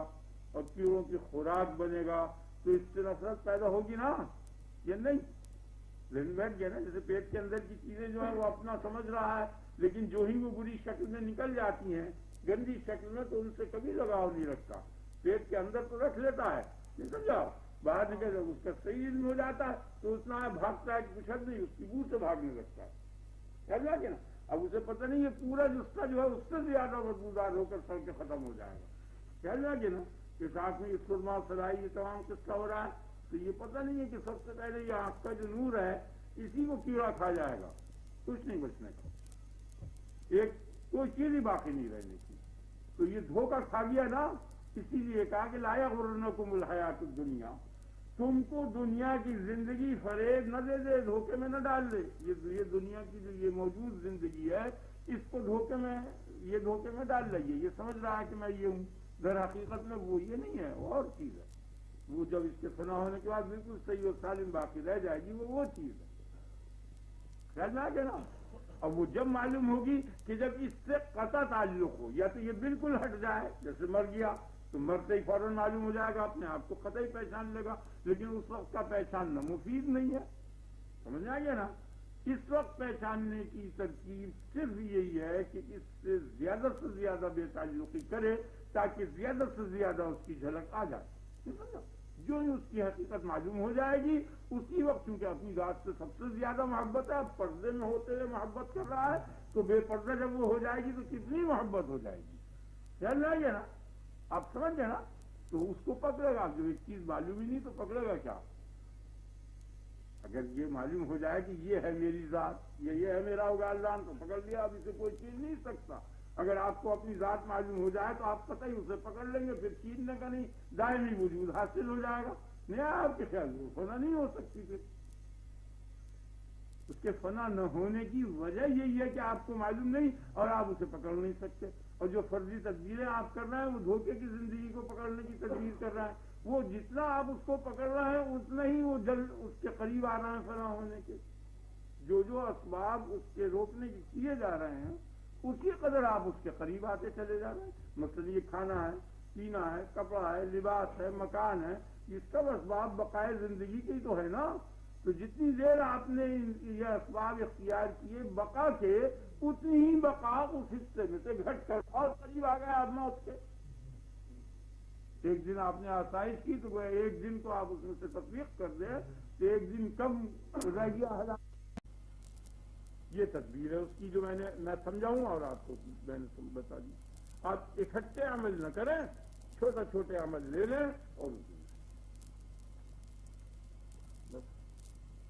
اور کیڑوں کی خوراک بنے گا، تو اس سے نفرت پیدا ہوگی نا، یہ نہیں ذہن بیٹھ گیا نا. جیسے پیٹ کے اندر کی چیزیں جو ہیں وہ اپنا سمجھ رہا ہے، لیکن جو ہی وہ بری شکل میں نکل جاتی ہیں گندی شکل میں تو ان سے کبھی لگاؤ نہیں رکھتا. پیٹ کے اندر تو رکھ لیتا ہے، نہیں سمجھا، باہر نکل اس کا صحیح علم ہو جاتا ہے تو اتنا بھاگتا ہے کہ کچھ حد نہیں، اس کی بو سے بھاگنے لگتا ہے. خیال رکھے نا. اب اسے پتہ نہیں یہ پورا جستا جو ہے اس سے زیادہ بدبودار ہو کر سڑ کے ختم ہو جائے گا. خیال رکھے نا کہ ساتھ میں یہ سرما سرائی یہ تمام قصہ ہو رہا ہے تو یہ پتہ نہیں ہے کہ سب سے پہلے یہ آنکھ کا جو نور ہے اسی کو کیڑا کھا جائے گا، کچھ نہیں بچنے کا، ایک کوئی چیز ہی باقی نہیں رہنے کی. تو یہ دھوکہ کھا گیا نا، اسی لیے کہا کہ لا یغرنکم الحیات الدنیا، تم کو دنیا کی زندگی فریب نہ دے دے، دھوکے میں نہ ڈال دے. یہ دنیا کی جو یہ موجود زندگی ہے اس کو دھوکے میں ڈال لئیے. یہ سمجھ رہا ہے کہ میں یہ ہوں، در حقیقت میں وہ یہ نہیں ہے، وہ اور چیز ہے. وہ جب اس کے فنا ہونے کے بعد بالکل صحیح و سالم باقی رہ جائے گی، وہ چیز ہے. خیال میں آ گیا نا. اب وہ جب معلوم ہوگی کہ جب اس سے قطع تعلق ہو، یا تو یہ بالکل ہٹ جائے، جیسے مر گیا تو مرتے ہی فوراً معلوم ہو جائے گا، اپنے آپ کو قطعی پہچان لے گا، لیکن اس وقت کا پہچاننا مفید نہیں ہے. سمجھ آ گیا نا. اس وقت پہچاننے کی ترکیب صرف یہی ہے کہ اس سے زیادہ بے تعلقی کرے تاکہ زیادہ سے زیادہ اس کی جھلک آ جائے. جو ہی اس کی حقیقت معلوم ہو جائے گی اسی وقت، چونکہ اپنی ذات سے سب سے زیادہ محبت ہے، اب پردے میں ہوتے ہوئے محبت کر رہا ہے تو بے پردہ جب وہ ہو جائے گی تو کتنی محبت ہو جائے گی. خیال رہے گا نا. آپ سمجھ گئے نا. تو اس کو پکڑے گا. جو ایک چیز معلوم ہی نہیں تو پکڑے گا کیا؟ اگر یہ معلوم ہو جائے کہ یہ ہے میری ذات، یہ ہے میرا اگالدان، تو پکڑ لیا، اب اسے کوئی چیز نہیں سکتا. اگر آپ کو اپنی ذات معلوم ہو جائے تو آپ قطعی اسے پکڑ لیں گے، پھر چیزنے کا نہیں، دائمی وجود حاصل ہو جائے گا. نہیں آپ کے خیال میں فنا نہیں ہو سکتی. پھر اس کے فنا نہ ہونے کی وجہ یہی ہے کہ آپ کو معلوم نہیں اور آپ اسے پکڑ نہیں سکتے. اور جو فرضی تدبیریں آپ کر رہے ہیں وہ دھوکے کی زندگی کو پکڑنے کی تدبیر کر رہے ہیں. وہ جتنا آپ اس کو پکڑ رہے ہیں اتنا ہی وہ جلد اس کے قریب آ رہے ہیں فنا ہونے کے. جو اسباب اس کے روکنے کے کیے جا رہے ہیں اسی قدر آپ اس کے قریب آتے چلے جا رہے ہیں. مثلا یہ کھانا ہے، پینا ہے، کپڑا ہے، لباس ہے، مکان ہے، یہ سب اسباب بقائے زندگی کے ہی تو ہے نا. تو جتنی دیر آپ نے یہ اسباب اختیار کیے بقا کے، اتنی ہی بقا اس حصے میں سے گھٹ کر اور قریب آ گئے آپ موت کے. ایک دن آپ نے آسائش کی تو ایک دن کو آپ اس میں سے تطبیق کر دیں تو ایک دن کم رہ گیا. یہ تدبیر ہے اس کی جو میں سمجھاؤں اور آپ کو میں نے بتا دی. آپ اکٹھے عمل نہ کریں، چھوٹے عمل لے لیں اور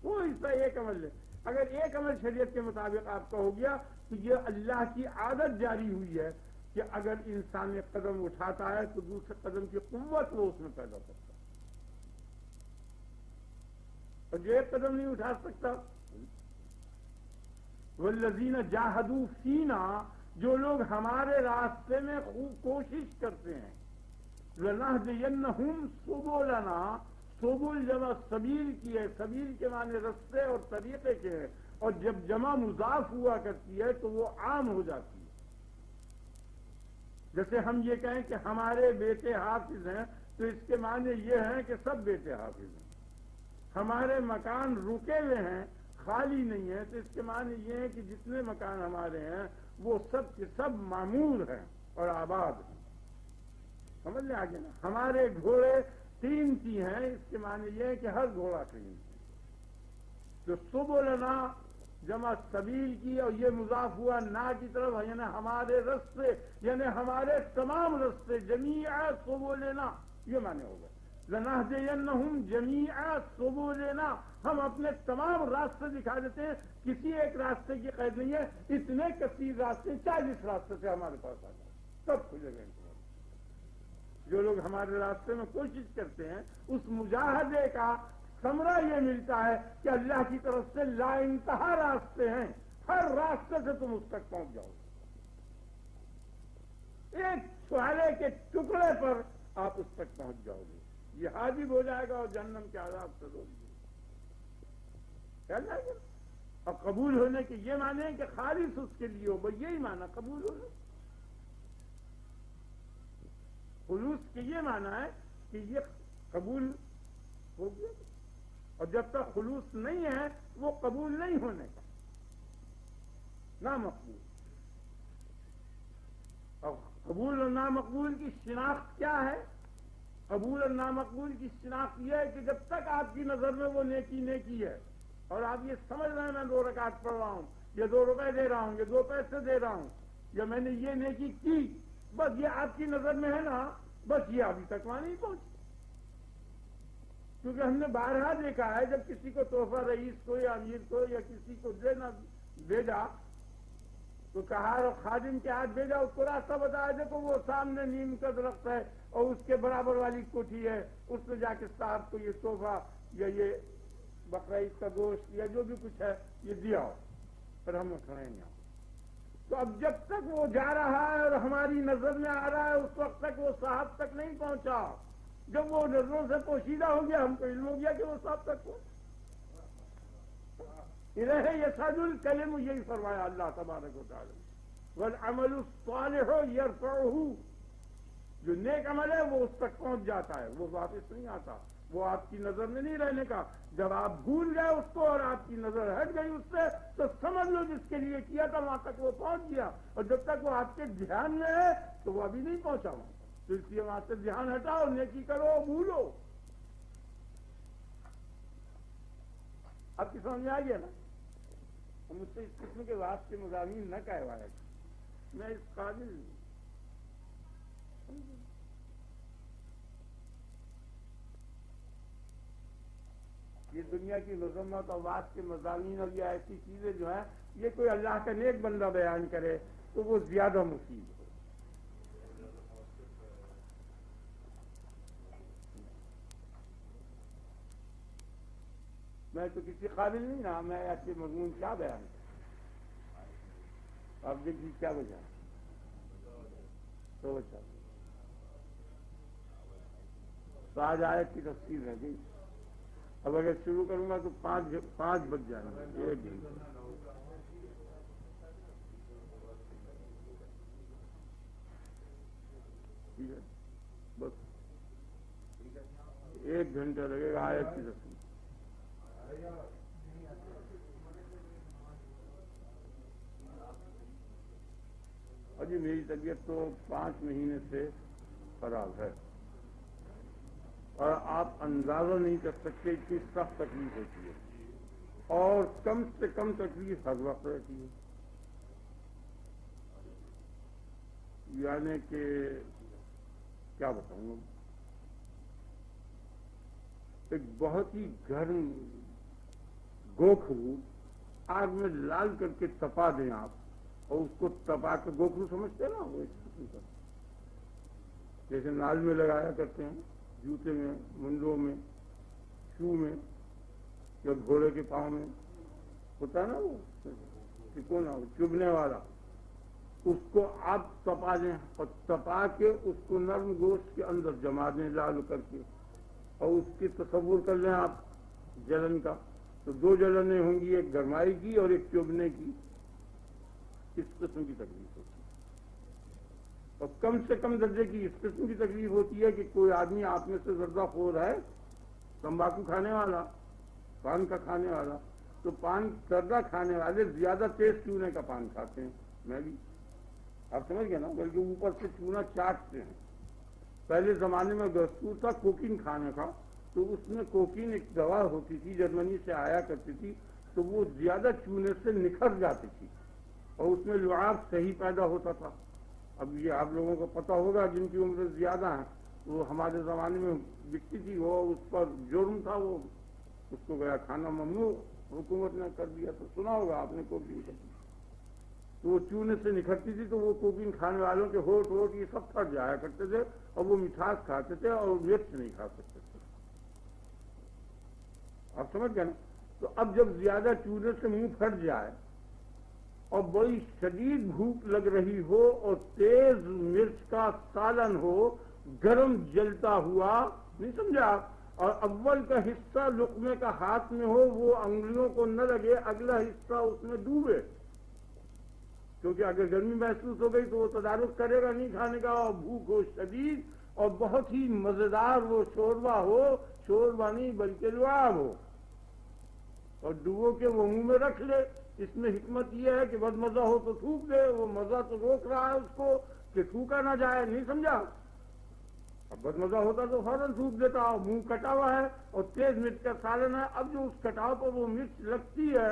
کوئی سا ایک عمل لیں. اگر ایک عمل شریعت کے مطابق آپ کا ہو گیا تو یہ اللہ کی عادت جاری ہوئی ہے کہ اگر انسان ایک قدم اٹھاتا ہے تو دوسرے قدم کی قوت وہ اس میں پیدا کرتا ہے، اور جو ایک قدم نہیں اٹھا سکتا. والذین جاہدوا فینا، جو لوگ ہمارے راستے میں خوب کوشش کرتے ہیں، لنہدینہم سبلنا، سبل جمع سبیل کی ہے، سبیل کے معنی رستے اور طریقے کے ہے، اور جب جمع مضاف ہوا کرتی ہے تو وہ عام ہو جاتی ہے. جیسے ہم یہ کہیں کہ ہمارے بیٹے حافظ ہیں تو اس کے معنی یہ ہیں کہ سب بیٹے حافظ ہیں. ہمارے مکان رکے ہوئے ہیں، خالی نہیں ہے، تو اس کے معنی یہ ہے کہ جتنے مکان ہمارے ہیں وہ سب کے سب معمور ہیں اور آباد ہیں. سمجھ لیں آگے نا. ہمارے گھوڑے قیمتی ہیں، اس کے معنی یہ ہے کہ ہر گھوڑا قیمتی. تو سبلنا جمع سبیل کی اور یہ مضاف ہوا نا کی طرف، یعنی ہمارے رستے، یعنی ہمارے تمام رستے، جمیع سبلنا، یہ معنی ہوگا. لنہدینہم جمیع سبلنا، ہم اپنے تمام راستے دکھا دیتے ہیں، کسی ایک راستے کی قید نہیں ہے. اتنے کثیر راستے 40 راستے سے ہمارے پاس آ جائے، سب کھلے گئے. جو لوگ ہمارے راستے میں کوشش کرتے ہیں اس مجاہدے کا ثمرہ یہ ملتا ہے کہ اللہ کی طرف سے لا انتہا راستے ہیں، ہر راستے سے تم اس تک پہنچ جاؤ. ایک چھوالے کے ٹکڑے پر آپ اس تک پہنچ جاؤ گے. یہ حاجب ہو جائے گا اور جہنم کے عذاب سے روک دے گا جائے گا. اور قبول ہونے کے یہ معنی ہے کہ خالص اس کے لیے ہو، بھائی یہی معنی قبول ہونا. خلوص کے یہ معنی ہے کہ یہ قبول ہو گیا، اور جب تک خلوص نہیں ہے وہ قبول نہیں ہونے کا، نامقبول. اور قبول اور نامقبول کی شناخت کیا ہے؟ قبول اور نامقبول کی شناخت یہ ہے کہ جب تک آپ کی نظر میں وہ نیکی نیکی ہے اور آپ یہ سمجھ رہے ہیں میں 2 رکعت پڑھ رہا ہوں، یا 2 روپے دے رہا ہوں، یا 2 پیسے دے رہا ہوں، یا میں نے یہ نیکی کی، بس یہ آپ کی نظر میں ہے نا، بس یہ ابھی تک وہاں نہیں پہنچی. کیونکہ ہم نے بارہا دیکھا ہے جب کسی کو تحفہ رئیس کو یا امیر کو یا کسی کو دینا بھیجا تو کہا اور خادم کے ہاتھ بھیجا، اس کو راستہ بتایا، دیکھو وہ سامنے نیم کا درخت ہے اور اس کے برابر والی کوٹھی ہے، اس میں جا کے صاحب کو یہ تحفہ یا یہ بقرعید کا گوشت یا جو بھی کچھ ہے یہ دیا ہو، پر ہم کھڑے نہیں. تو اب جب تک وہ جا رہا ہے اور ہماری نظر میں آ رہا ہے اس وقت تک وہ صاحب تک نہیں پہنچا. جب وہ نظروں سے پوشیدہ ہو گیا ہم کو علم ہو گیا کہ وہ صاحب تک پہنچ. الہ یصعد الکلم، یہی فرمایا اللہ تبارک و تعالی، والعمل الصالح یرفعہ. جو نیک عمل ہے وہ اس تک پہنچ جاتا ہے، وہ واپس نہیں آتا، وہ آپ کی نظر میں نہیں رہنے کا. جب آپ بھول گئے اس کو اور آپ کی نظر ہٹ گئی اس سے تو سمجھ لو جس کے لیے کیا تھا وہاں تک وہ پہنچ گیا، اور جب تک وہ آپ کے دھیان میں ہے تو وہ ابھی نہیں پہنچا وہاں. تو اس لیے وہاں سے دھیان ہٹاؤ، نیکی کرو، بھولو. آپ کی سمجھ میں آ گیا نا؟ مجھ سے اس قسم کے واسطے مضامین نہ کہوایا، میں اس قابل نہیں. یہ دنیا کی مذمت اور وعظ کے مضامین اور یہ ایسی چیزیں جو ہیں یہ کوئی اللہ کا نیک بندہ بیان کرے تو وہ زیادہ مفید ہو. میں تو کسی قابل نہیں نا، میں ایسے مضمون کیا بیان کروں؟ آپ دیکھیے کیا وجہ ہے. تو آج آیت کی تفصیل ہے جی. اب اگر شروع کروں گا تو 5 بج جائیں گے، 1 گھنٹہ. ٹھیک ہے، بس 1 گھنٹہ لگے گا آیت کی تفصیل. اور جی میری طبیعت تو 5 مہینے سے خراب ہے اور آپ اندازہ نہیں کر سکتے اتنی سخت تکلیف ہوتی ہے، اور کم سے کم تکلیف ہر وقت رہتی ہے. یعنی کہ کیا بتاؤں گا، ایک بہت ہی گرم گوکھرو آگ میں لال کر کے تپا دیں آپ، اور اس کو تپا کے گوکھرو سمجھتے ہیں نا، وہ جیسے نال میں لگایا کرتے ہیں، جوتے میں، منڈوں میں، شو میں یا گھوڑے کے پاؤں میں ہوتا ہے نا وہ تکونا چبھنے والا، اس کو آپ تپا دیں اور تپا کے اس کو نرم گوشت کے اندر جما دیں لال کر کے، اور اس کی تصور کر لیں آپ جلن کا، تو 2 جلنیں ہوں گی، ایک گرمائی کی اور ایک چبھنے کی. اس قسم کی تکلیف ہوتی ہے، اور کم سے کم درجے کی اس قسم کی تکلیف ہوتی ہے کہ کوئی آدمی آپ میں سے زردہ خور ہے، تمباکو کھانے والا، پان کا کھانے والا، تو پان زردہ کھانے والے زیادہ تیز چونے کا پان کھاتے ہیں. میں بھی، آپ سمجھ گئے نا، بلکہ اوپر سے چونا چاٹتے ہیں. پہلے زمانے میں دستور تھا کوکین کھانے کا، تو اس میں کوکین ایک دوا ہوتی تھی، جرمنی سے آیا کرتی تھی، تو وہ زیادہ چونے سے نکھر جاتی تھی اور اس میں لعاب صحیح پیدا ہوتا تھا. اب یہ آپ لوگوں کو پتہ ہوگا جن کی عمر زیادہ ہیں، وہ ہمارے زمانے میں بکتی تھی، وہ اس پر جرم تھا، وہ اس کو گیا کھانا ممنوع حکومت نے کر دیا. تو سنا ہوگا آپ نے کوکین کا، تو وہ چونے سے نکھرتی تھی، تو وہ کوکین کھانے والوں کے ہوٹ یہ سب پھٹ جایا کرتے تھے، اور وہ مٹھاس کھاتے تھے اور مرچ نہیں کھا سکتے تھے. آپ سمجھ گئے نا؟ تو اب جب زیادہ چونے سے منہ پھٹ جائے اور بڑی شدید بھوک لگ رہی ہو اور تیز مرچ کا سالن ہو گرم جلتا ہوا، نہیں سمجھا، اور اول کا حصہ لقمے کا ہاتھ میں ہو، وہ انگلیوں کو نہ لگے، اگلا حصہ اس میں ڈوبے، کیونکہ اگر گرمی محسوس ہو گئی تو وہ تدارک کرے گا نہیں کھانے کا، اور بھوک ہو شدید اور بہت ہی مزیدار وہ شوربہ ہو، شوربہ نہیں بلکہ لعاب ہو، اور ڈبو کے وہ منہ میں رکھ لے۔ اس میں حکمت یہ ہے کہ بد مزہ ہو تو تھوک دے، وہ مزہ تو روک رہا ہے اس کو کہ تھوکا نہ جائے، نہیں سمجھا؟ اب بد مزہ ہوتا تو فوراً تھوک دیتا، منہ کٹا ہوا ہے اور تیز مرچ کا سالن ہے، اب جو اس کٹاؤ پر وہ مرچ لگتی ہے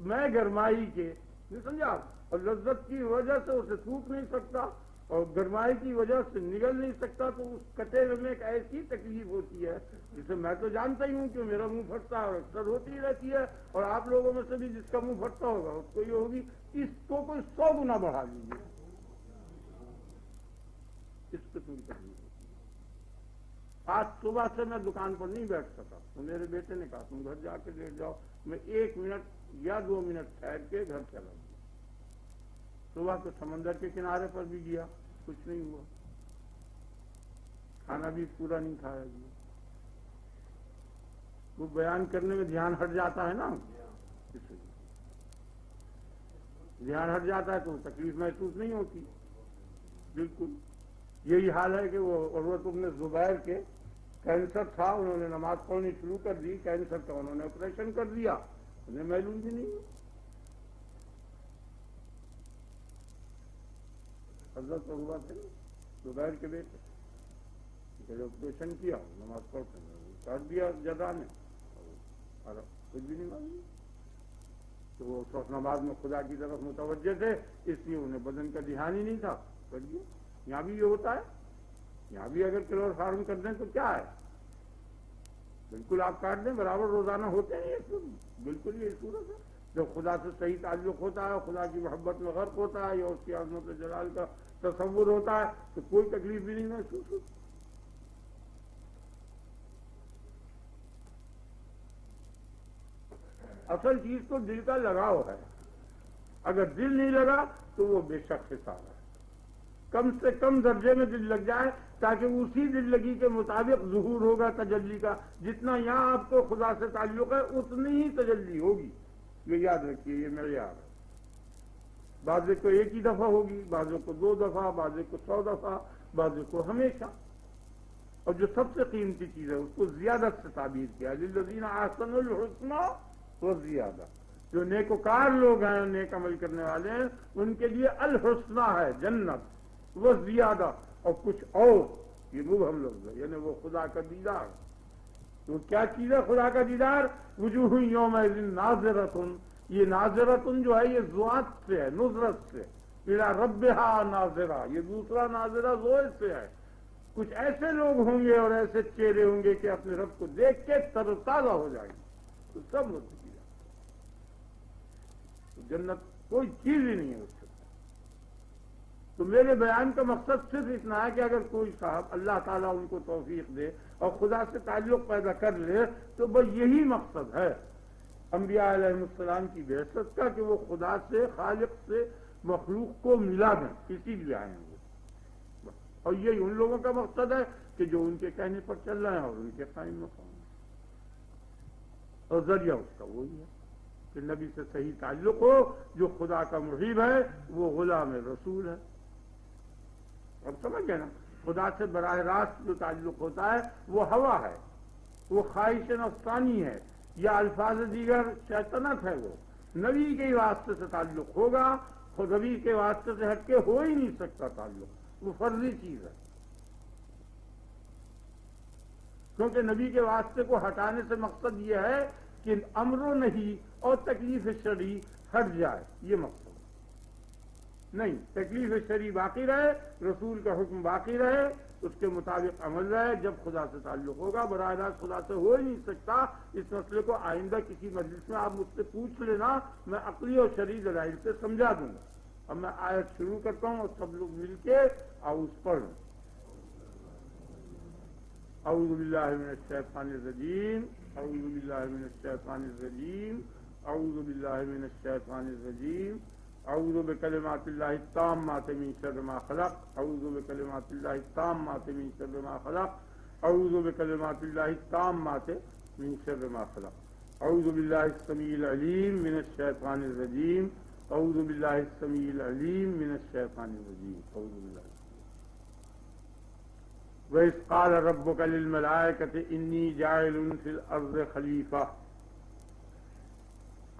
میں گرمائی کے، نہیں سمجھا، اور لذت کی وجہ سے اسے تھوک نہیں سکتا اور گرمائی کی وجہ سے نگل نہیں سکتا، تو اس کٹے ہوئے میں ایک ایسی تکلیف ہوتی ہے جسے میں تو جانتا ہی ہوں کہ میرا منہ پھٹتا ہے اور اکثر ہوتی ہی رہتی ہے، اور آپ لوگوں میں سے بھی جس کا منہ پھٹتا ہوگا اس کو یہ ہوگی، اس کو کوئی 100 گنا بڑھا لیجیے، اس قسم کی تکلیف ہوتی ہے۔ آج صبح سے میں دکان پر نہیں بیٹھ سکا، تو میرے بیٹے نے کہا تم گھر جا کے لیٹ جاؤ، میں 1 منٹ یا 2 منٹ ٹھہر کے گھر چلا گیا۔ صبح تو سمندر کے کنارے پر بھی گیا، کچھ نہیں ہوا، کھانا بھی پورا نہیں کھایا گیا۔ وہ بیان کرنے میں دھیان ہٹ جاتا ہے نا، اس لیے دھیان ہٹ جاتا ہے تو تکلیف محسوس نہیں ہوتی۔ بالکل یہی حال ہے کہ وہ عروۃ بن زبیر کے کینسر تھا، انہوں نے نماز پڑھنی شروع کر دی، کینسر کا انہوں نے آپریشن کر دیا، انہیں معلوم بھی نہیں۔ حضرت عروہ تھے زبیر کے بیٹے، جب آپریشن کیا نماز پڑھتے کر دیا جزا نے، اور کچھ بھی نہیں معلوم، تو وہ اس وقت نماز میں خدا کی طرف متوجہ تھے، اس لیے انہیں بدن کا دھیان ہی نہیں تھا، کر دیا۔ یہاں بھی یہ ہوتا ہے، یہاں بھی اگر کلور فارم کر دیں تو کیا ہے، بالکل آپ کاٹ دیں برابر روزانہ ہوتے ہیں یہ، بالکل یہ صورت ہے۔ جب خدا سے صحیح تعلق ہوتا ہے، خدا کی محبت میں غرق ہوتا ہے یا اس کی عظمت جلال کا تصور ہوتا ہے تو کوئی تکلیف بھی نہیں محسوس ہوتی۔ اصل چیز تو دل کا لگاؤ ہے، اگر دل نہیں لگا تو وہ بے شک حساب ہے، کم سے کم درجے میں دل لگ جائے تاکہ اسی دل لگی کے مطابق ظہور ہوگا تجلی کا، جتنا یہاں آپ کو خدا سے تعلق ہے اتنی ہی تجلی ہوگی، یہ یاد رکھیے، یہ معیار ہے۔ بعضے کو 1 ہی دفعہ ہوگی، بعضے کو 2 دفعہ، بعضے کو 100 دفعہ، بعضے کو ہمیشہ، اور جو سب سے قیمتی چیز ہے اس کو زیادت سے تعبیر کیا، للذین احسنوا الحسنی وزیادہ، جو نیکوکار لوگ ہیں، نیک عمل کرنے والے ہیں، ان کے لیے الحسنی ہے جنت، وہ زیادہ اور کچھ اور، یہ مبہم لفظ ہے، یعنی وہ خدا کا دیدار۔ تو کیا چیز ہے خدا کا دیدار؟ وجوہ یومئذ ناظرۃ، یہ ناظرۃ جو ہے یہ ذوات سے ہے، نظرت سے، الی ربہا ناظرہ، یہ دوسرا ناظرہ ذوات سے ہے۔ کچھ ایسے لوگ ہوں گے اور ایسے چہرے ہوں گے کہ اپنے رب کو دیکھ کے تر و تازہ ہو جائیں گے، تو سب مت کی جنت کوئی چیز ہی نہیں ہے اس سے۔ تو میرے بیان کا مقصد صرف اتنا ہے کہ اگر کوئی صاحب اللہ تعالیٰ ان کو توفیق دے اور خدا سے تعلق پیدا کر لے تو بس یہی مقصد ہے انبیاء علیہ السلام کی بعثت کا، کہ وہ خدا سے، خالق سے مخلوق کو ملا دیں، اسی لیے آئے ہیں وہ، اور یہی ان لوگوں کا مقصد ہے کہ جو ان کے کہنے پر چل رہے ہیں اور ان کے قائم مقام ہیں، اور ذریعہ اس کا وہی ہے کہ نبی سے صحیح تعلق ہو، جو خدا کا محب ہے وہ غلام رسول ہے۔ اب سمجھ گئے نا، خدا سے براہ راست جو تعلق ہوتا ہے وہ ہوا ہے، وہ خواہش نفسانی ہے، یا الفاظ دیگر شیطنت ہے، وہ نبی کے واسطے سے تعلق ہوگا، خود نبی کے واسطے سے ہٹ کے ہو ہی نہیں سکتا تعلق، وہ فرضی چیز ہے، کیونکہ نبی کے واسطے کو ہٹانے سے مقصد یہ ہے کہ امر و نہی اور تکلیف شرعی ہٹ جائے، یہ مقصد نہیں، تکلیف شرعی باقی رہے، رسول کا حکم باقی رہے، اس کے مطابق عمل رہے۔ جب خدا سے تعلق ہوگا، براہ راست خدا سے ہو ہی نہیں سکتا۔ اس مسئلے کو آئندہ کسی مجلس میں آپ مجھ سے پوچھ لینا، میں عقلی اور شرعی دلائل سے سمجھا دوں گا۔ اب میں آیت شروع کرتا ہوں اور سب لوگ مل کے آؤز پڑھ لیں۔ اعوذ باللہ من الشیطان الرجیم، اعوذ باللہ من الشیطان الرجیم، اعوذ باللہ من الشیطان الرجیم، اعوذ بکلمات اللہ التامات من شر ما خلق، اعوذ بکلمات اللہ التامات من شر ما خلق، اعوذ بکلمات اللہ التامات من شر ما خلق، اعوذ باللہ السمیع العلیم من الشیطان الرجیم، اعوذ باللہ السمیع العلیم من الشیطان الرجیم، اعوذ باللہ۔ وَإِذْ قَالَ رَبُّكَ لِلْمَلَائِكَةِ إِنِّي جَاعِلٌ فِي الْأَرْضِ خَلِيفَةً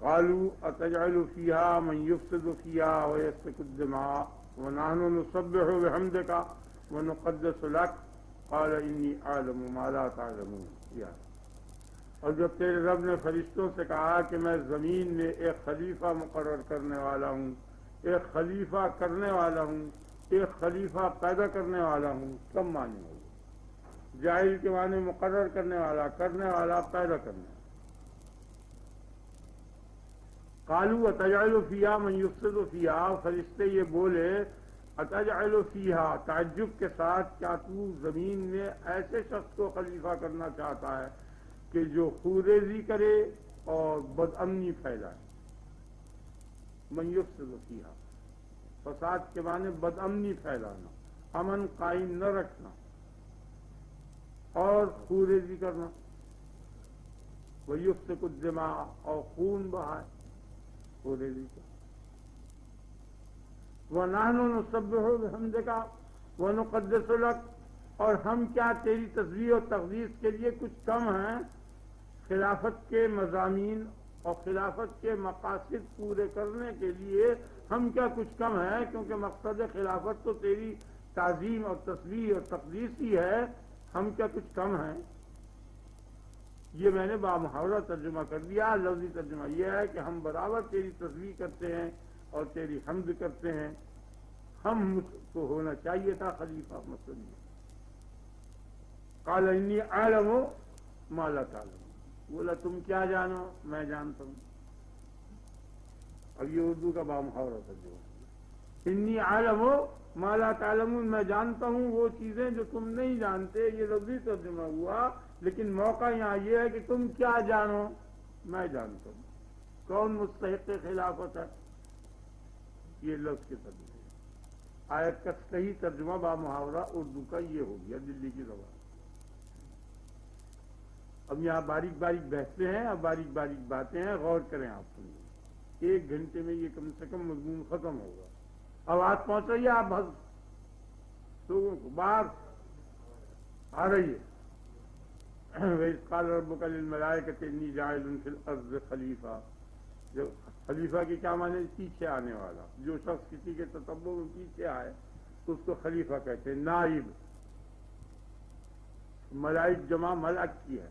قالوا أتجعل فيها من يفسد فيها ويسفك الدماء ونحن نسبح بحمدك ونقدس لك قال إني أعلم ما لا تعلمون۔ اور جب تیرے رب نے فرشتوں سے کہا کہ میں زمین میں ایک خلیفہ مقرر کرنے والا ہوں، ایک خلیفہ کرنے والا ہوں، ایک خلیفہ پیدا کرنے والا ہوں، سب معنی ہو جاہل کے معنی مقرر کرنے والا پیدا کرنے والا۔ قالوا اتجعل فیہا من یفسد فیہا، فرشتے یہ بولے اتجعل فیہا تعجب کے ساتھ، کیا تو زمین میں ایسے شخص کو خلیفہ کرنا چاہتا ہے کہ جو خوریزی کرے اور بدامنی پھیلائے۔ من یفسد فیہا، فساد کے معنی بدامنی پھیلانا، امن قائم نہ رکھنا اور خوریزی کرنا، ویسفک الدماء اور خون بہائے خوریزی کا۔ وَنَحْنُ نُسَبِّحُ بِحَمْدِكَ وَنُقَدِّسُ لَكَ، اور ہم کیا تیری تسبیح اور تقدیس کے لیے کچھ کم ہیں؟ خلافت کے مضامین اور خلافت کے مقاصد پورے کرنے کے لیے ہم کیا کچھ کم ہیں؟ کیونکہ مقصد خلافت تو تیری تعظیم اور تسبیح اور تقدیس ہی ہے، ہم کیا کچھ کم ہیں؟ یہ میں نے بامحاورہ ترجمہ کر دیا۔ لفظی ترجمہ یہ ہے کہ ہم برابر تیری تسبیح کرتے ہیں اور تیری حمد کرتے ہیں، ہم مجھ کو ہونا چاہیے تھا خلیفہ مسلم۔ قال انی اعلم ما لا تعلمون، بولا تم کیا جانو میں جانتا ہوں۔ اب یہ اردو کا بامحاورہ ترجمہ، انی اعلم ما لا تعلمون، میں جانتا ہوں وہ چیزیں جو تم نہیں جانتے، یہ لفظی ترجمہ ہوا، لیکن موقع یہاں یہ ہے کہ تم کیا جانو میں جانتا ہوں۔ کون مستحق خلافت ہے؟ یہ لفظ کے ترجمے، آیت کا صحیح ترجمہ بامحاورہ اردو کا یہ ہو گیا دلی کی زبان۔ اب یہاں باریک باریک بحثیں ہیں، اب باریک باریک باتیں ہیں، غور کریں آپ سنیے۔ 1 گھنٹے میں یہ کم سے کم مضمون ختم ہوگا۔ آواز پہنچ رہی ہے؟ آپ لوگوں کو باہر آ رہی ہے؟ وَإِذْ قَالَ رَبُّكَ لِلْمَلَائِكَةِ إِنِّي جَاعِلٌ فِي الْأَرْضِ خَلِيفَةً، جو خلیفہ کی کیا معنی؟ پیچھے آنے والا، جو شخص کسی کے تتبع میں پیچھے آئے اس کو خلیفہ کہتے ہیں۔ نائب، ملائک جمع ملک کی ہے،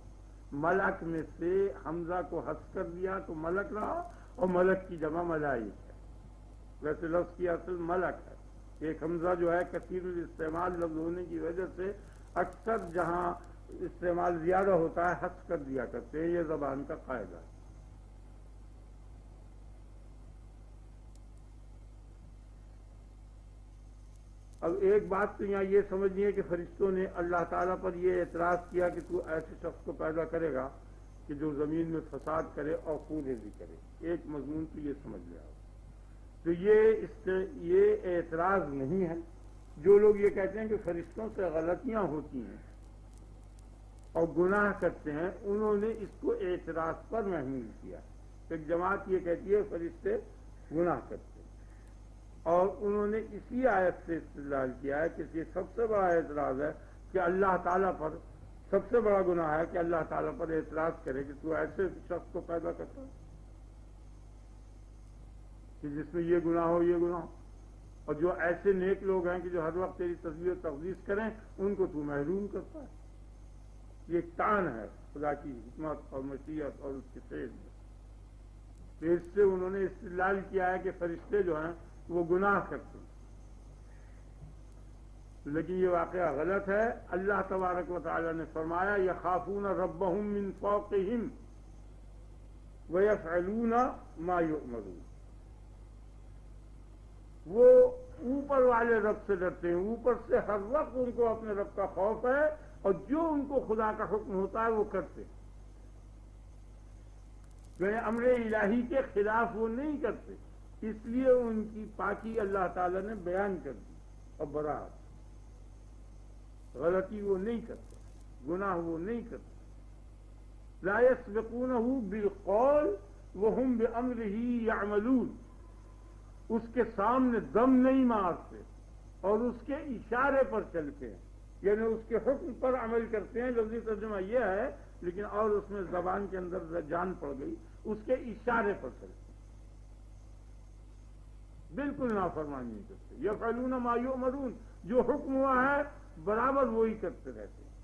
ملک میں سے حمزہ کو حذف کر دیا تو ملک رہا، اور ملک کی جمع ملائک ہے۔ ویسے لفظ کی اصل ملک ہے، ایک حمزہ جو ہے کثیر الاستعمال لفظ ہونے کی وجہ سے اکثر جہاں استعمال زیادہ ہوتا ہے حذف کر دیا کرتے ہیں، یہ زبان کا قاعدہ ہے۔ اب ایک بات تو یہاں یہ سمجھنی ہے کہ فرشتوں نے اللہ تعالیٰ پر یہ اعتراض کیا کہ تو ایسے شخص کو پیدا کرے گا کہ جو زمین میں فساد کرے اور خوریزی کرے۔ ایک مضمون تو یہ سمجھ لیا، تو یہ اعتراض نہیں ہے۔ جو لوگ یہ کہتے ہیں کہ فرشتوں سے غلطیاں ہوتی ہیں اور گناہ کرتے ہیں، انہوں نے اس کو اعتراض پر محمول کیا۔ ایک جماعت یہ کہتی ہے فرشتے گناہ کرتے ہیں، اور انہوں نے اسی آیت سے استدلال کیا ہے کہ یہ سب سے بڑا اعتراض ہے کہ اللہ تعالیٰ پر، سب سے بڑا گناہ ہے کہ اللہ تعالیٰ پر اعتراض کرے کہ تو ایسے شخص کو پیدا کرتا ہے کہ جس میں یہ گناہ ہو، یہ گناہ ہو، اور جو ایسے نیک لوگ ہیں کہ جو ہر وقت تیری تسبیح و تقدیس کریں ان کو تو محروم کرتا ہے۔ یہ تان ہے خدا کی حکمت اور مشیت اور اس کے فیض میں۔ تو اس سے انہوں نے استدلال کیا ہے کہ فرشتے جو ہیں وہ گناہ کرتے ہیں، لیکن یہ واقعہ غلط ہے۔ اللہ تبارک و تعالی نے فرمایا یخافون ربهم من فوقهم ویفعلون ما یؤمرون، وہ اوپر والے رب سے ڈرتے ہیں، اوپر سے ہر وقت ان کو اپنے رب کا خوف ہے، اور جو ان کو خدا کا حکم ہوتا ہے وہ کرتے ہیں۔ امر الہی کے خلاف وہ نہیں کرتے، اس لیے ان کی پاکی اللہ تعالیٰ نے بیان کر دی اور برات، غلطی وہ نہیں کرتا، گناہ وہ نہیں کرتا. لا يسبقونہ بالقول وہم بامرہ یعملون، اس کے سامنے دم نہیں مارتے اور اس کے اشارے پر چلتے ہیں، یعنی اس کے حکم پر عمل کرتے ہیں. لفظی ترجمہ یہ ہے، لیکن اور اس میں زبان کے اندر جان پڑ گئی، اس کے اشارے پر چلتے ہیں، بالکل نافرمانی نہیں کرتے. یفعلون ما یؤمرون، جو حکم ہوا ہے برابر وہی کرتے رہتے ہیں.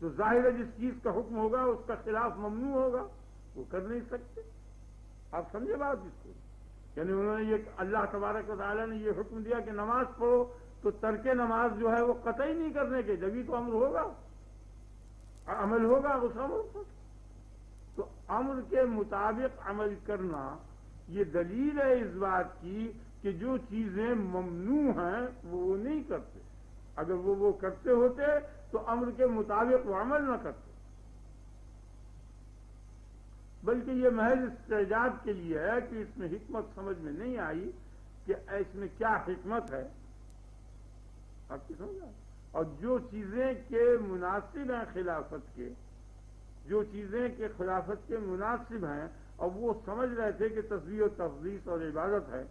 تو ظاہر ہے جس چیز کا حکم ہوگا اس کا خلاف ممنوع ہوگا، وہ کر نہیں سکتے. آپ سمجھے بات اس کو؟ یعنی انہوں نے یہ اللہ تبارک و تعالیٰ نے یہ حکم دیا کہ نماز پڑھو، تو ترک نماز جو ہے وہ قطعی نہیں کرنے کے، جبھی تو امر ہوگا، عمل ہوگا اس امر پر. تو امر کے مطابق عمل کرنا یہ دلیل ہے اس بات کی کہ جو چیزیں ممنوع ہیں وہ نہیں کرتے. اگر وہ کرتے ہوتے تو امر کے مطابق وہ عمل نہ کرتے، بلکہ یہ محض استعجاب کے لیے ہے کہ اس میں حکمت سمجھ میں نہیں آئی کہ اس میں کیا حکمت ہے. آپ کی سمجھ آئی؟ اور جو چیزیں کے مناسب ہیں خلافت کے، جو چیزیں کے خلافت کے مناسب ہیں، اور وہ سمجھ رہے تھے کہ تسبیح و تقدیس اور عبادت ہے،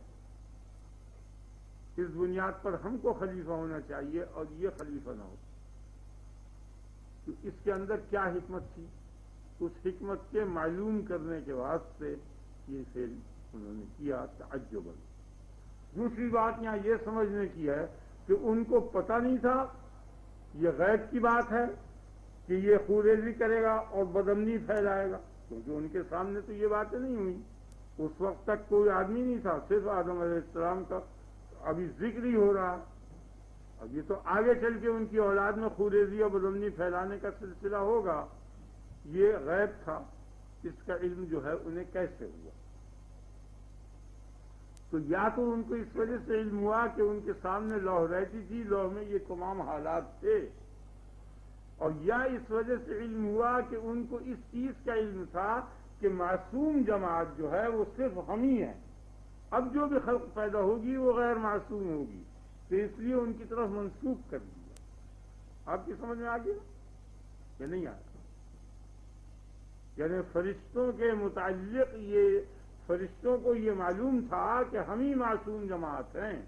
اس بنیاد پر ہم کو خلیفہ ہونا چاہیے اور یہ خلیفہ نہ ہو. تو اس کے اندر کیا حکمت تھی؟ اس حکمت کے معلوم کرنے کے واسطے یہ فعل انہوں نے کیا تعجباً. دوسری بات یہاں یہ سمجھنے کی ہے کہ ان کو پتہ نہیں تھا، یہ غیب کی بات ہے کہ یہ خوریزی کرے گا اور بدامنی پھیلائے گا، کیونکہ ان کے سامنے تو یہ باتیں نہیں ہوئی. اس وقت تک کوئی آدمی نہیں تھا، صرف آدم علیہ السلام کا ابھی ذکر ہی ہو رہا. اب یہ تو آگے چل کے ان کی اولاد میں خوریزی اور بدامنی پھیلانے کا سلسلہ ہوگا، یہ غیب تھا. اس کا علم جو ہے انہیں کیسے ہوا؟ تو یا تو ان کو اس وجہ سے علم ہوا کہ ان کے سامنے لوح رہتی تھی، لوح میں یہ تمام حالات تھے، اور یا اس وجہ سے علم ہوا کہ ان کو اس چیز کا علم تھا کہ معصوم جماعت جو ہے وہ صرف ہم ہی ہیں، اب جو بھی خلق پیدا ہوگی وہ غیر معصوم ہوگی، تو اس لیے ان کی طرف منسوخ کر دیا. آپ کی سمجھ میں آ گیا یا نہیں آیا؟ یعنی فرشتوں کے متعلق یہ فرشتوں کو یہ معلوم تھا کہ ہم ہی معصوم جماعت ہیں،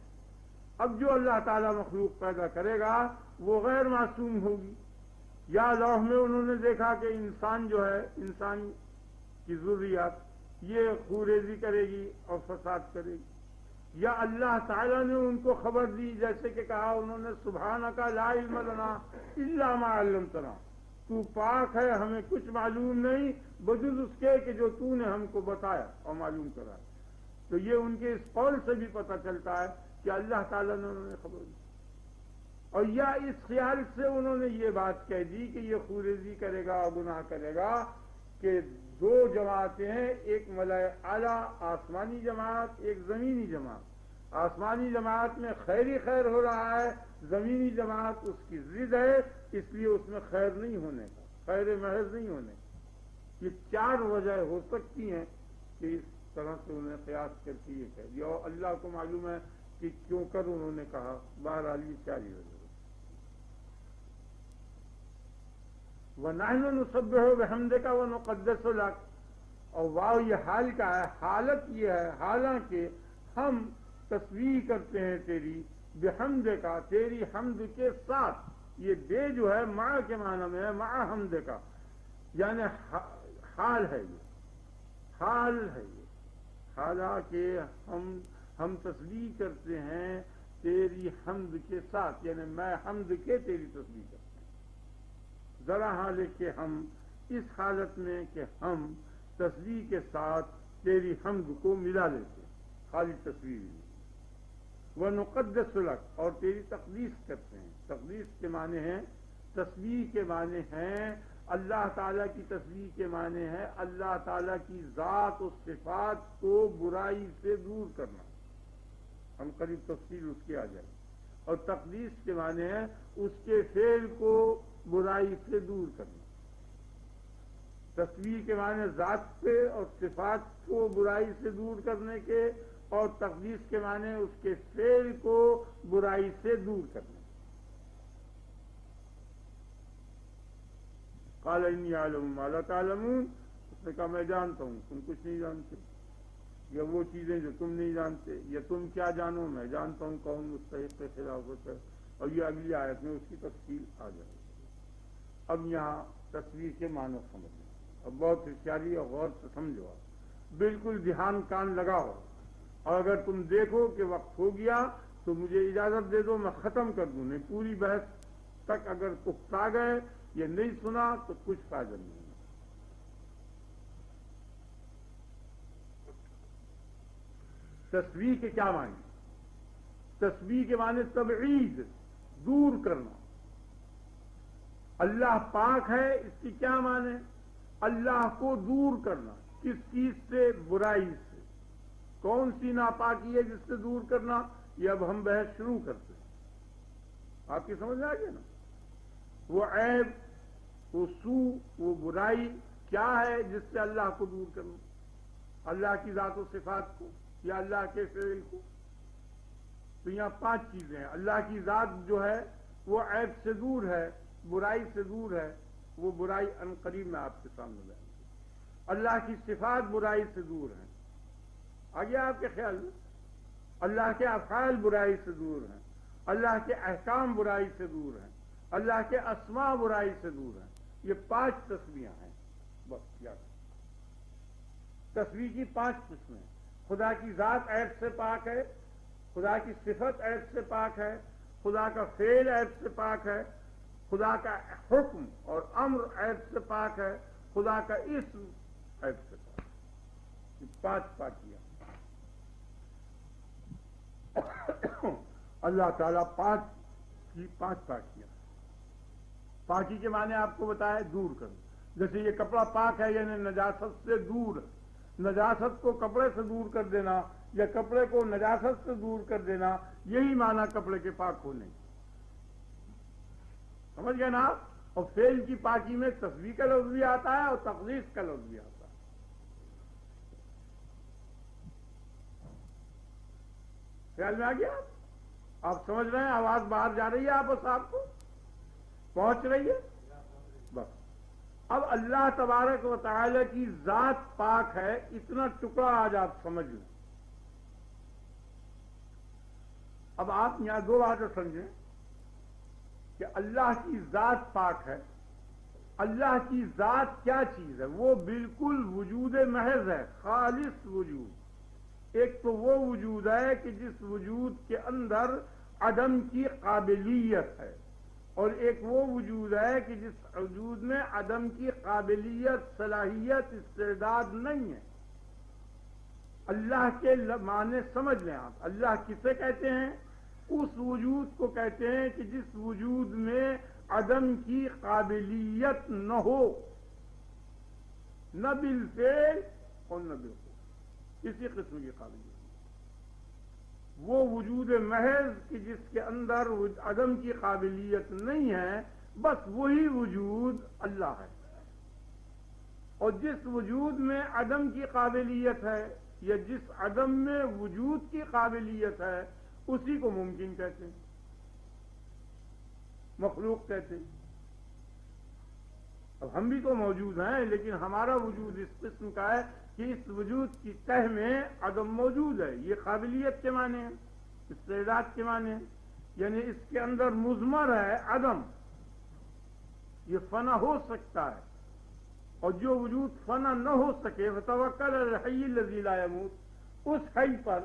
اب جو اللہ تعالیٰ مخلوق پیدا کرے گا وہ غیر معصوم ہوگی. یا لوح میں انہوں نے دیکھا کہ انسان جو ہے، انسان کی ذریات یہ خوریزی کرے گی اور فساد کرے گی، یا اللہ تعالیٰ نے ان کو خبر دی، جیسے کہ کہا انہوں نے سبحانک لا علم لنا الا ما علمتنا، تو پاک ہے ہمیں کچھ معلوم نہیں بجز اس کے کہ جو تو نے ہم کو بتایا اور معلوم کرایا. تو یہ ان کے اس قول سے بھی پتہ چلتا ہے کہ اللہ تعالیٰ نے انہوں نے خبر دی. اور یا اس خیال سے انہوں نے یہ بات کہہ دی کہ یہ خوریزی کرے گا اور گناہ کرے گا کہ دو جماعتیں ہیں، ایک ملائے اعلیٰ آسمانی جماعت، ایک زمینی جماعت. آسمانی جماعت میں خیر ہی خیر ہو رہا ہے، زمینی جماعت اس کی ضد ہے، اس لیے اس میں خیر نہیں ہونے کا، خیر محض نہیں ہونے کا. یہ چار وجہ ہو سکتی ہیں کہ اس طرح سے انہیں قیاس کر کے یہ کہہ دیا، اور اللہ کو معلوم ہے کہ کیوں کر انہوں نے کہا. بہرحال یہ چار ہی وجہ. وَنَحْنُ نُسَبِّحُ بِحَمْدِكَ وَنُقَدِّسُ لَكَ، اور واو یہ حال کا ہے، حالت یہ ہے حالانکہ ہم تسبیح کرتے ہیں تیری، بحمدک تیری حمد کے ساتھ. یہ بے جو ہے مع کے معنی میں ہے، مع حمدک، یعنی حال ہے، یہ حال ہے. یہ حالانکہ ہم تسبیح کرتے ہیں تیری حمد کے ساتھ، یعنی میں حمد کے تیری تسبیح کرتا ہوں. ذرا حال کہ ہم اس حالت میں کہ ہم تسبیح کے ساتھ تیری حمد کو ملا لیتے ہیں، خالی تسبیح نہیں. وَنُقَدِّسُ لَكَ، اور تیری تقدیس کرتے ہیں. تقدیس کے معنی ہیں، تسبیح کے معنی ہیں، اللہ تعالیٰ کی تسبیح کے معنی ہے اللہ تعالیٰ کی ذات و صفات کو برائی سے دور کرنا. ہم قریب تفصیل اس کی آ جائے. اور تقدیس کے معنی ہے اس کے فعل کو برائی سے دور کرنا. تسبیح کے معنی ذات سے اور صفات کو برائی سے دور کرنے کے، اور تقدیس کے معنی اس کے فعل کو برائی سے دور کرنا. قال انی اعلم ما لا تعلمون، اس نے کہا میں جانتا ہوں تم کچھ نہیں جانتے، یا وہ چیزیں جو تم نہیں جانتے، یا تم کیا جانو میں جانتا ہوں کون مستحق کے خلافت ہے. اور یہ اگلی آیت میں اس کی تفصیل آ جائے. اب یہاں تصویر کے معنی سمجھیں، اب بہت ہوشیاری اور غور سے سمجھو، بالکل دھیان کان لگاؤ، اور اگر تم دیکھو کہ وقت ہو گیا تو مجھے اجازت دے دو، میں ختم کر دوں. نہیں پوری بحث تک اگر کفتا گئے یا نہیں سنا تو کچھ فائدہ نہیں. تسبیح کے کیا معنی؟ تسبیح کے معنی تبعید، دور کرنا. اللہ پاک ہے، اس کی کیا معنی؟ اللہ کو دور کرنا. کس چیز سے؟ برائی سے. کون سی ناپاکی ہے جس سے دور کرنا؟ یہ اب ہم بحث شروع کرتے ہیں. آپ کی سمجھ آ گیا نا؟ وہ عیب، وہ سو، وہ برائی کیا ہے جس سے اللہ کو دور کرنا؟ اللہ کی ذات و صفات کو یا اللہ کے فعل کو. تو یہاں 5 چیزیں ہیں. اللہ کی ذات جو ہے وہ عیب سے دور ہے، برائی سے دور ہے. وہ برائی عنقریب میں آپ کے سامنے لائیں گے. اللہ کی صفات برائی سے دور ہیں. آگے آپ کے خیال میں اللہ کے افعال برائی سے دور ہیں، اللہ کے احکام برائی سے دور ہیں، اللہ کے اسماء برائی سے دور ہیں. یہ 5 تسبیحیں ہیں. بس یاد. تسبیح کی 5 قسمیں. خدا کی ذات عیب سے پاک ہے، خدا کی صفت عیب سے پاک ہے، خدا کا فعل عیب سے پاک ہے، خدا کا حکم اور امر عیب سے پاک ہے، خدا کا اسم عیب سے پاک ہے. یہ 5 پاکیاں. اللہ تعالیٰ 5 پاکیاں. پاکی کے معنی آپ کو بتایا دور کرنا. جیسے یہ کپڑا پاک ہے یعنی نجاست سے دور ہے. نجاست کو کپڑے سے دور کر دینا یا کپڑے کو نجاست سے دور کر دینا، یہی معنی کپڑے کے پاک ہونے. سمجھ گئے نا آپ؟ اور فعل کی پاکی میں تسبیح کا لفظ بھی آتا ہے اور تقدیس کا لفظ بھی آتا ہے. خیال میں آ گیا؟ آپ سمجھ رہے ہیں؟ آواز باہر جا رہی ہے آپ آپ کو پہنچ رہی ہے؟ بس. اب اللہ تبارک و تعالی کی ذات پاک ہے، اتنا ٹکڑا آج آپ سمجھ لیں. اب آپ یہاں 2 باتیں سمجھیں کہ اللہ کی ذات پاک ہے. اللہ کی ذات کیا چیز ہے؟ وہ بالکل وجود محض ہے، خالص وجود. ایک تو وہ وجود ہے کہ جس وجود کے اندر عدم کی قابلیت ہے، اور ایک وہ وجود ہے کہ جس وجود میں عدم کی قابلیت، صلاحیت، استعداد نہیں ہے. اللہ کے معنی سمجھ لیں آپ. اللہ کسے کہتے ہیں؟ اس وجود کو کہتے ہیں کہ جس وجود میں عدم کی قابلیت نہ ہو، نہ بالفعل اور نہ بالقول، کسی قسم کی قابلیت. وہ وجود محض کہ جس کے اندر عدم کی قابلیت نہیں ہے، بس وہی وجود اللہ ہے. اور جس وجود میں عدم کی قابلیت ہے یا جس عدم میں وجود کی قابلیت ہے، اسی کو ممکن کہتے ہیں، مخلوق کہتے ہیں. اب ہم بھی تو موجود ہیں، لیکن ہمارا وجود اس قسم کا ہے کہ اس وجود کی تہ میں عدم موجود ہے. یہ قابلیت کے معنی ہے، استعداد کے معنی ہے. یعنی اس کے اندر مضمر ہے عدم، یہ فنا ہو سکتا ہے. اور جو وجود فنا نہ ہو سکے، وتوکل علی الحی الذی لا یموت، اس حی پر،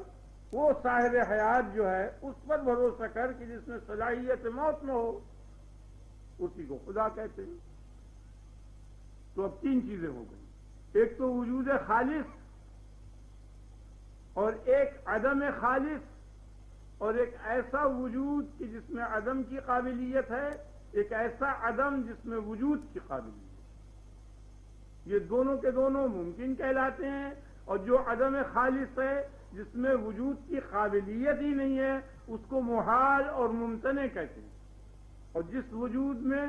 وہ صاحب حیات جو ہے اس پر بھروسہ کر کہ جس میں صلاحیت موت نہ ہو، اسی کو خدا کہتے ہیں. تو اب 3 چیزیں ہو گئی. ایک تو وجود خالص، اور ایک عدم خالص، اور ایک ایسا وجود کہ جس میں عدم کی قابلیت ہے، ایک ایسا عدم جس میں وجود کی قابلیت ہے. یہ دونوں کے دونوں ممکن کہلاتے ہیں. اور جو عدم خالص ہے، جس میں وجود کی قابلیت ہی نہیں ہے، اس کو محال اور ممتنع کہتے ہیں. اور جس وجود میں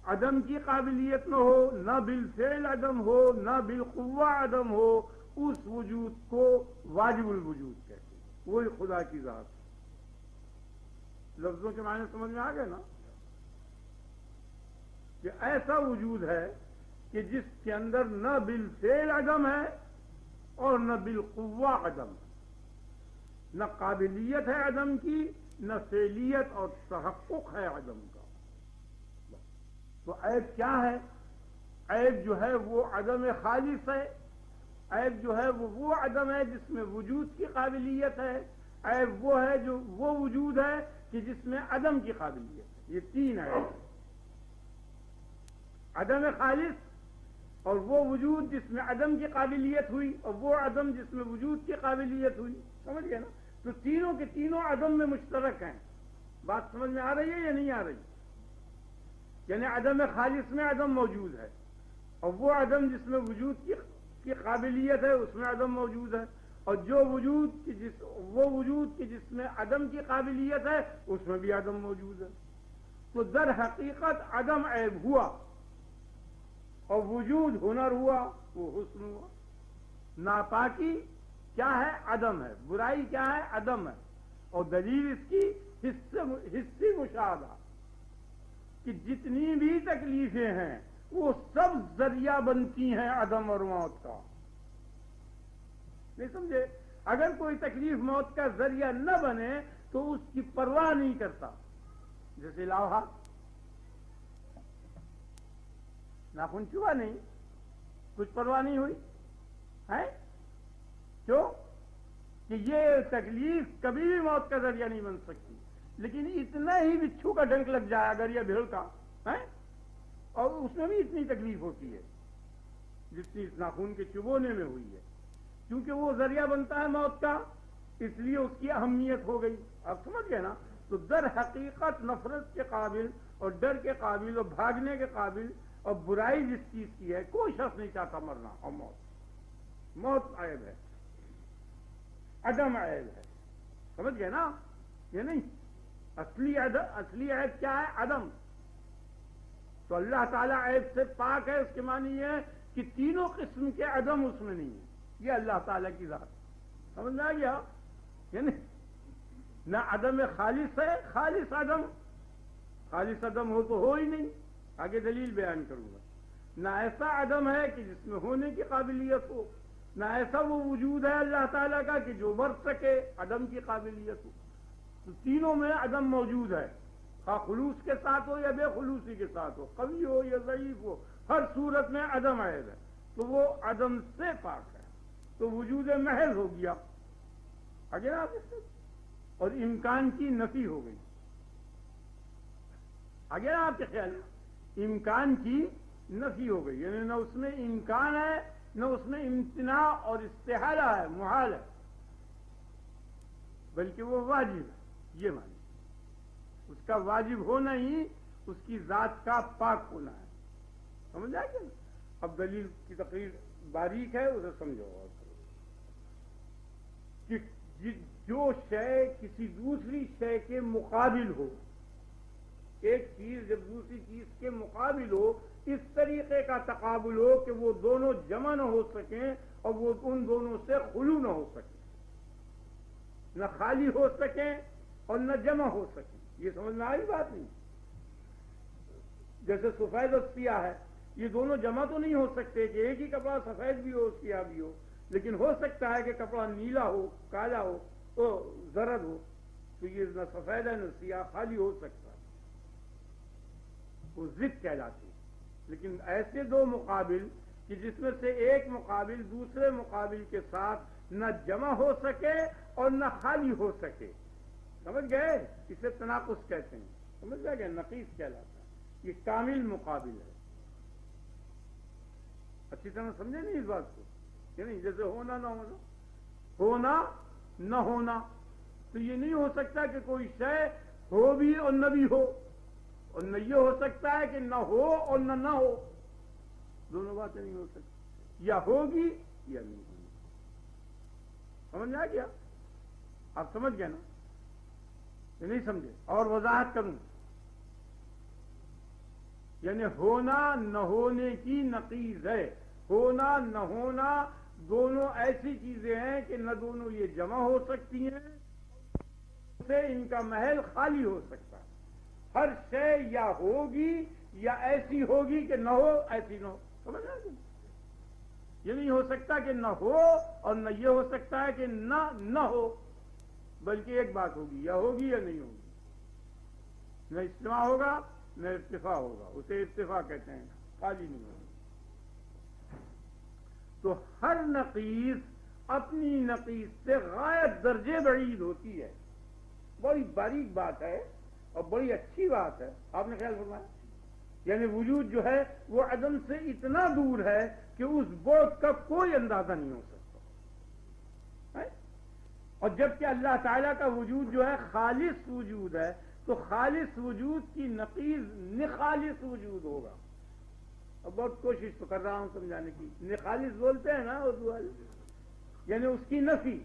عدم کی قابلیت نہ ہو، نہ بالفعل عدم ہو، نہ بالقوہ عدم ہو، اس وجود کو واجب الوجود کہتے ہیں، وہی خدا کی ذات ہے۔ لفظوں کے معنی سمجھ میں آ گئے نا، کہ ایسا وجود ہے کہ جس کے اندر نہ بالفعل عدم ہے اور نہ بالقوہ عدم ہے، نہ قابلیت ہے عدم کی، نہ فعلیت اور تحقق ہے عدم کا۔ تو عیب کیا ہے؟ عیب جو ہے وہ عدم خالص ہے، عیب جو ہے وہ عدم ہے جس میں وجود کی قابلیت ہے، عیب وہ ہے جو وہ وجود ہے کہ جس میں عدم کی قابلیت ہے۔ یہ تین عیب، عدم خالص اور وہ وجود جس میں عدم کی قابلیت ہوئی اور وہ عدم جس میں وجود کی قابلیت ہوئی، سمجھ گئے نا؟ تو تینوں کے تینوں عدم میں مشترک ہیں۔ بات سمجھ میں آ رہی ہے یا نہیں آ رہی؟ یعنی عدم خالص میں عدم موجود ہے اور وہ عدم جس میں وجود کی قابلیت ہے اس میں عدم موجود ہے، اور وہ وجود کی جس میں عدم کی قابلیت ہے اس میں بھی عدم موجود ہے۔ تو در حقیقت عدم عیب ہوا اور وجود ہنر ہوا، وہ حسن ہوا۔ ناپاکی کیا ہے؟ عدم ہے۔ برائی کیا ہے؟ عدم ہے۔ اور دلیل اس کی حصی مشاہدہ، کہ جتنی بھی تکلیفیں ہیں وہ سب ذریعہ بنتی ہیں عدم اور موت کا۔ نہیں سمجھے؟ اگر کوئی تکلیف موت کا ذریعہ نہ بنے تو اس کی پرواہ نہیں کرتا۔ جیسے لاؤہا، ناخن چوہا نہیں، کچھ پرواہ نہیں ہوئی ہے، کیوں؟ کہ یہ تکلیف کبھی بھی موت کا ذریعہ نہیں بن سکتی، لیکن اتنا ہی بچھو کا ڈنک لگ جائے اگر یہ بھیڑ کا ہے، اور اس میں بھی اتنی تکلیف ہوتی ہے جتنی اس ناخن کے چبونے میں ہوئی ہے، کیونکہ وہ ذریعہ بنتا ہے موت کا، اس لیے اس کی اہمیت ہو گئی۔ آپ سمجھ گئے نا؟ تو در حقیقت نفرت کے قابل اور ڈر کے قابل اور بھاگنے کے قابل اور برائی جس چیز کی ہے، کوئی شخص نہیں چاہتا مرنا، اور موت عیب ہے، عدم عیب ہے۔ سمجھ گئے نا؟ یہ نہیں اصلی عیب کیا ہے؟ عدم۔ تو اللہ تعالیٰ عیب سے پاک ہے، اس کے معنی یہ ہے کہ تینوں قسم کے عدم اس میں نہیں ہے۔ یہ اللہ تعالیٰ کی ذات، سمجھ میں آ گیا؟ یعنی نہ عدم خالص ہے، خالص عدم ہو تو ہو ہی نہیں، آگے دلیل بیان کروں گا۔ نہ ایسا عدم ہے کہ جس میں ہونے کی قابلیت ہو، نہ ایسا وہ وجود ہے اللہ تعالیٰ کا کہ جو بر سکے، عدم کی قابلیت ہو۔ تو تینوں میں عدم موجود ہے، خواہ خلوص کے ساتھ ہو یا بے خلوصی کے ساتھ ہو، قوی ہو یا ضعیف ہو، ہر صورت میں عدم عیب ہے۔ تو وہ عدم سے پاک ہے، تو وجود محض ہو گیا۔ آگے نا اور امکان کی نفی ہو گئی۔ آگے نا آپ کے خیال میں امکان کی نفی ہو گئی، یعنی نہ اس میں امکان ہے نہ اس میں امتناع اور استحالہ ہے، محال ہے، بلکہ وہ واجب ہے۔ یہ معنی اس کا واجب ہونا ہی اس کی ذات کا پاک ہونا ہے۔ سمجھ آئے گا؟ اب دلیل کی تقریر باریک ہے، اسے سمجھو اور کہ جو شے کسی دوسری شے کے مقابل ہو، ایک چیز جب دوسری چیز کے مقابل ہو، اس طریقے کا تقابل ہو کہ وہ دونوں جمع نہ ہو سکیں اور وہ ان دونوں سے خلو نہ ہو سکیں، نہ خالی ہو سکیں اور نہ جمع ہو سکیں۔ یہ سمجھ میں آئی بات نہیں؟ جیسے سفید اور سیاہ ہے، یہ دونوں جمع تو نہیں ہو سکتے کہ ایک ہی کپڑا سفید بھی ہو سیاہ بھی ہو، لیکن ہو سکتا ہے کہ کپڑا نیلا ہو، کالا ہو، تو زرد ہو، تو یہ نہ سفید ہے نہ سیاہ، خالی ہو سکتا ہے، وہ ضد کہلاتی ہے۔ لیکن ایسے دو مقابل کہ جس میں سے ایک مقابل دوسرے مقابل کے ساتھ نہ جمع ہو سکے اور نہ خالی ہو سکے، سمجھ گئے؟ اسے تناقض کہتے ہیں، سمجھ گئے؟ نقیض کہلاتا ہے۔ یہ کامل مقابل ہے۔ اچھی طرح سمجھے نہیں اس بات کو؟ یعنی جیسے ہونا نہ ہونا، ہونا نہ ہونا، تو یہ نہیں ہو سکتا کہ کوئی شے ہو بھی اور نہ بھی ہو، اور نہ یہ ہو سکتا ہے کہ نہ ہو اور نہ ہو، دونوں باتیں نہیں ہو سکتی، یا ہوگی یا نہیں ہوگی۔ سمجھ میں آ گیا؟ آپ سمجھ گئے نا؟ یہ نہیں سمجھے؟ اور وضاحت کروں، یعنی ہونا نہ ہونے کی نقیض ہے۔ ہونا نہ ہونا دونوں ایسی چیزیں ہیں کہ نہ دونوں یہ جمع ہو سکتی ہیں، سے ان کا محل خالی ہو سکتا ہے۔ ہر شے یا ہوگی یا ایسی ہوگی کہ نہ ہو، ایسی نہ ہو، سمجھ رہے ہیں؟ یہ نہیں ہو سکتا کہ نہ ہو، اور نہ یہ ہو سکتا ہے کہ نہ ہو، بلکہ ایک بات ہوگی، یا ہوگی یا نہیں ہوگی، نہ اجتماع ہوگا نہ ارتفاع ہوگا، اسے ارتفاع کہتے ہیں، خالی نہیں ہوگا۔ تو ہر نقیص اپنی نقیص سے غایت درجے بعید ہوتی ہے۔ بڑی باریک بات ہے اور بڑی اچھی بات ہے، آپ نے خیال فرمایا؟ یعنی وجود جو ہے وہ عدم سے اتنا دور ہے کہ اس بعد کا کوئی اندازہ نہیں ہو سکتا ہے؟ اور جبکہ اللہ تعالیٰ کا وجود جو ہے خالص وجود ہے، تو خالص وجود کی نقیض نخالص وجود ہوگا۔ اب بہت کوشش تو کر رہا ہوں سمجھانے کی، نخالص بولتے ہیں نا اردو والے، یعنی اس کی نفی۔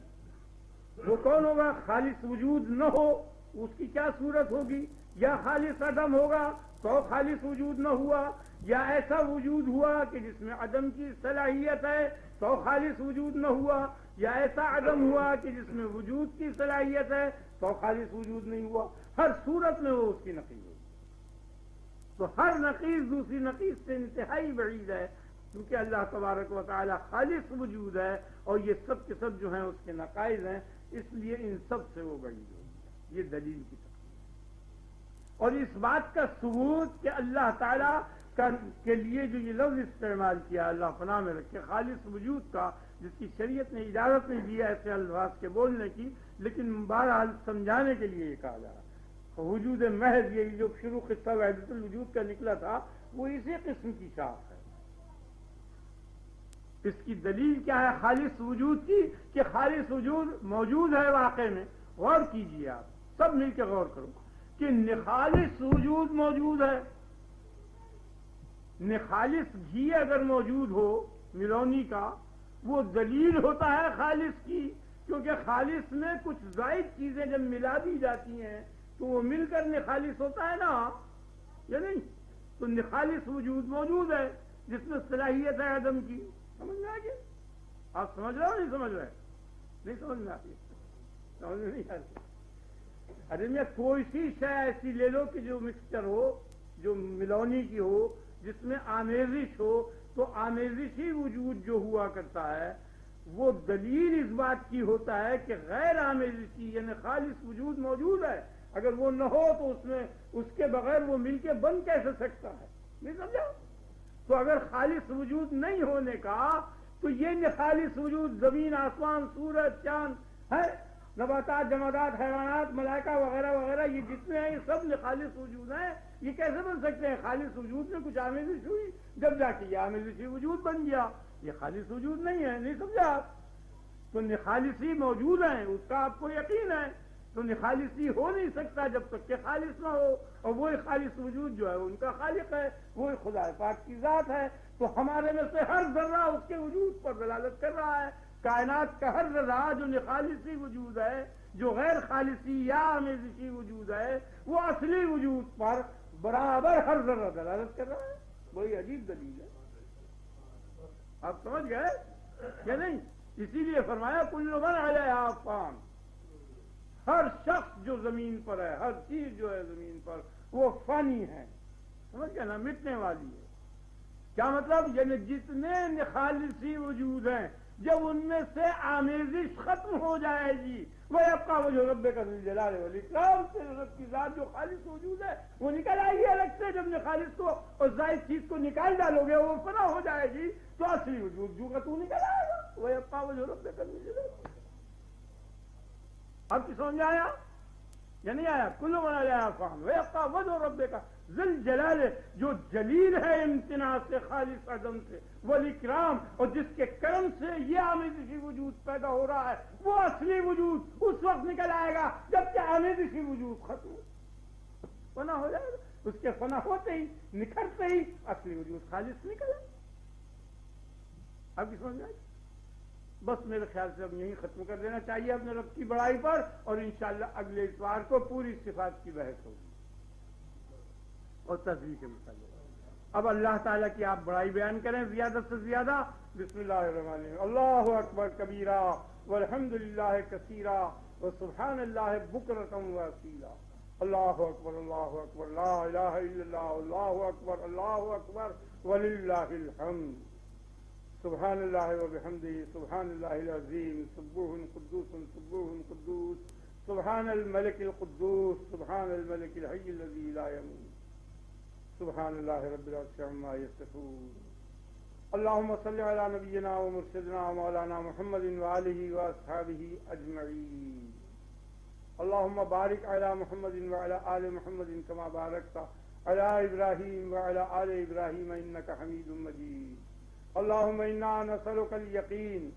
وہ کون ہوگا؟ خالص وجود نہ ہو، اس کی کیا صورت ہوگی؟ یا خالص عدم ہوگا تو خالص وجود نہ ہوا، یا ایسا وجود ہوا کہ جس میں عدم کی صلاحیت ہے تو خالص وجود نہ ہوا، یا ایسا عدم ہوا کہ جس میں وجود کی صلاحیت ہے تو خالص وجود نہیں ہوا۔ ہر صورت میں وہ اس کی نقیض ہوگی۔ تو ہر نقیض دوسری نقیض سے انتہائی بعید ہے، کیونکہ اللہ تبارک و تعالی خالص وجود ہے اور یہ سب کے سب جو ہیں اس کے نقائض ہیں، اس لیے ان سب سے وہ بعید ہوگی۔ یہ دلیل کی تقریر۔ اور اس بات کا ثبوت کہ اللہ تعالی کے لیے جو یہ لفظ استعمال کیا، اللہ پناہ میں رکھے، خالص وجود کا، جس کی شریعت نے اجازت نہیں دی ایسے الفاظ کے بولنے کی، لیکن بہرحال سمجھانے کے لیے یہ کہا جا رہا ہے۔ وجود محض، یہ جو شروع قصہ وحدت الوجود کا نکلا تھا، وہ اسی قسم کی شاخ ہے۔ اس کی دلیل کیا ہے خالص وجود کی؟ کہ خالص وجود موجود ہے واقع میں۔ غور کیجئے، آپ سب مل کے غور کرو کہ نخالص وجود موجود ہے۔ نخالص گھی اگر موجود ہو ملونی کا، وہ دلیل ہوتا ہے خالص کی، کیونکہ خالص میں کچھ زائد چیزیں جب ملا دی جاتی ہیں تو وہ مل کر نخالص ہوتا ہے نا، یا نہیں؟ تو نخالص وجود موجود ہے جس میں صلاحیت ہے عدم کی۔ سمجھ میں آ گیا؟ آپ سمجھ رہے ہو نہیں سمجھ رہے؟ نہیں سمجھ میں آتی؟ سمجھ میں نہیں آتی؟ ارے میں کوئی سی شے ایسی لے لو کہ جو مکسچر ہو، جو ملونی کی ہو، جس میں آمیزش ہو، تو آمیزشی وجود جو ہوا کرتا ہے وہ دلیل اس بات کی ہوتا ہے کہ غیر آمیزشی یعنی خالص وجود موجود ہے۔ اگر وہ نہ ہو تو اس میں اس کے بغیر وہ مل کے بن کیسے سکتا ہے؟ نہیں سمجھا؟ تو اگر خالص وجود نہیں ہونے کا تو یہ نخالص وجود زمین، آسمان، سورج، چاند ہے، نباتات، جمادات، حیوانات، ملائکہ وغیرہ وغیرہ، یہ جتنے ہیں یہ سب نخالص وجود ہیں۔ یہ کیسے بن سکتے ہیں؟ خالص وجود میں کچھ آمیزش ہوئی، جب جا کے یہ آمیزشی وجود بن گیا۔ یہ خالص وجود نہیں ہے، نہیں سمجھا آپ؟ تو نخالصی موجود ہیں، اس کا آپ کو یقین ہے، تو نخالصی ہو نہیں سکتا جب تک کہ خالص نہ ہو، اور وہی خالص وجود جو ہے ان کا خالق ہے، وہی خدا پاک کی ذات ہے۔ تو ہمارے میں سے ہر ذرہ اس کے وجود پر دلالت کر رہا ہے۔ کائنات کا ہر ذرہ جو نخالصی وجود ہے، جو غیر خالصی یا آمیزشی وجود ہے، وہ اصلی وجود پر برابر ہر ذرہ دلالت کر رہا ہے۔ بڑی عجیب دلیل ہے، آپ سمجھ گئے یا نہیں؟ اسی لیے فرمایا کل من علیہا فان، ہر شخص جو زمین پر ہے، ہر چیز جو ہے زمین پر وہ فانی ہے، سمجھ گئے نا؟ مٹنے والی ہے۔ کیا مطلب؟ یعنی جتنے نخالصی وجود ہیں جب ان میں سے آمیزش ختم ہو جائے گی، وہ يبقى وجه ربك ذو الجلال والاکرام، تیرے رب کی ذات جو خالص وجود ہے وہ نکل آئے گی الگ سے۔ جب خالص کو اور زائد چیز کو نکال ڈالو گے، وہ فنا ہو جائے گی، تو اصلی وجود جو کا تو نکل آئے گا۔ ويبقى وجه ربك ذو الجلال، اب کی سمجھ آیا یا نہیں آیا؟ کل من علیہا فان ويبقى وجه ربك ذو الجلال، جو جلیل ہے امتناع سے، خالص عدم سے، والاکرام، اور جس کے کرم سے یہ آمیزشی وجود پیدا ہو رہا ہے، وہ اصلی وجود اس وقت نکل آئے گا جب کہ آمیزشی وجود ختم فنا ہو جائے گا۔ اس کے فنا ہوتے ہی، نکھرتے ہی اصلی وجود خالص نکل آئے۔ اب کی سمجھ آئی؟ بس میرے خیال سے اب یہیں ختم کر دینا چاہیے اپنے رب کی بڑائی پر، اور انشاءاللہ اگلے اتوار کو پوری صفات کی بحث ہوگی اور تصویر کے متعلق۔ اب اللہ تعالیٰ کی آپ بڑائی بیان کریں زیادہ سے زیادہ. بسم اللہ الرحمن الرحیم. اللہ اکبر کبیرہ والحمد للہ کثیرہ وسبحان اللہ بکرۃ واصیلا. اللہ اکبر لا الہ الا اللہ اللہ اکبر وللہ الحمد. سبحان اللہ وبحمدہ سبحان اللہ العظیم سبوح قدوس سبحان الملک القدوس سبحان الملک الحی الذی لا یموت سبحان اللہ رب العرش عما یصفون. اللہم صلی علی نبینا و مرشدنا و مولانا محمد وآلہ واصحابہ اجمعین. اللہم بارک علی محمد وعلی آل محمد کما بارکت علی ابراہیم وعلی آل ابراہیم انک حمید مجید. اللہم انا نسألک الیقین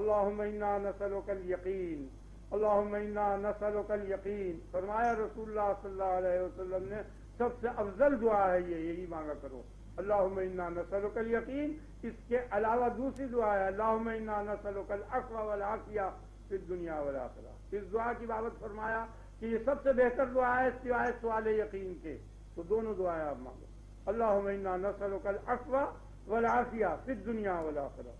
اللہم انا نسألک الیقین اللہم انا نسألک الیقین. فرمایا رسول اللہ صلی اللہ علیہ وسلم نے سب سے افضل دعا ہے یہی مانگا کرو اللہم انا نسألک الیقین. اس کے علاوہ دوسری دعا ہے اللہم انا نسألک العفو والعافیہ فی الدنیا والآخرہ. اس دعا کی بابت فرمایا کہ یہ سب سے بہتر دعا ہے سوائے سوال یقین کے. تو دونوں دعائیں آپ مانگو اللہم انا نسألک العفو والعافیہ فی الدنیا والآخرہ.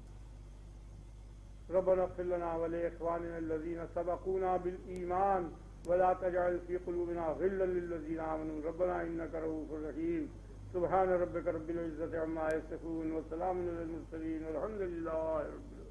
ربنا اغفر لنا ولإخواننا الذين سبقونا بالإيمان ولا تجعل في قلوبنا غلا للذين آمنوا ربنا إنك رؤوف رحيم. سبحان ربك رب العزة عما يصفون وسلام على المرسلين والحمد لله رب العالمين.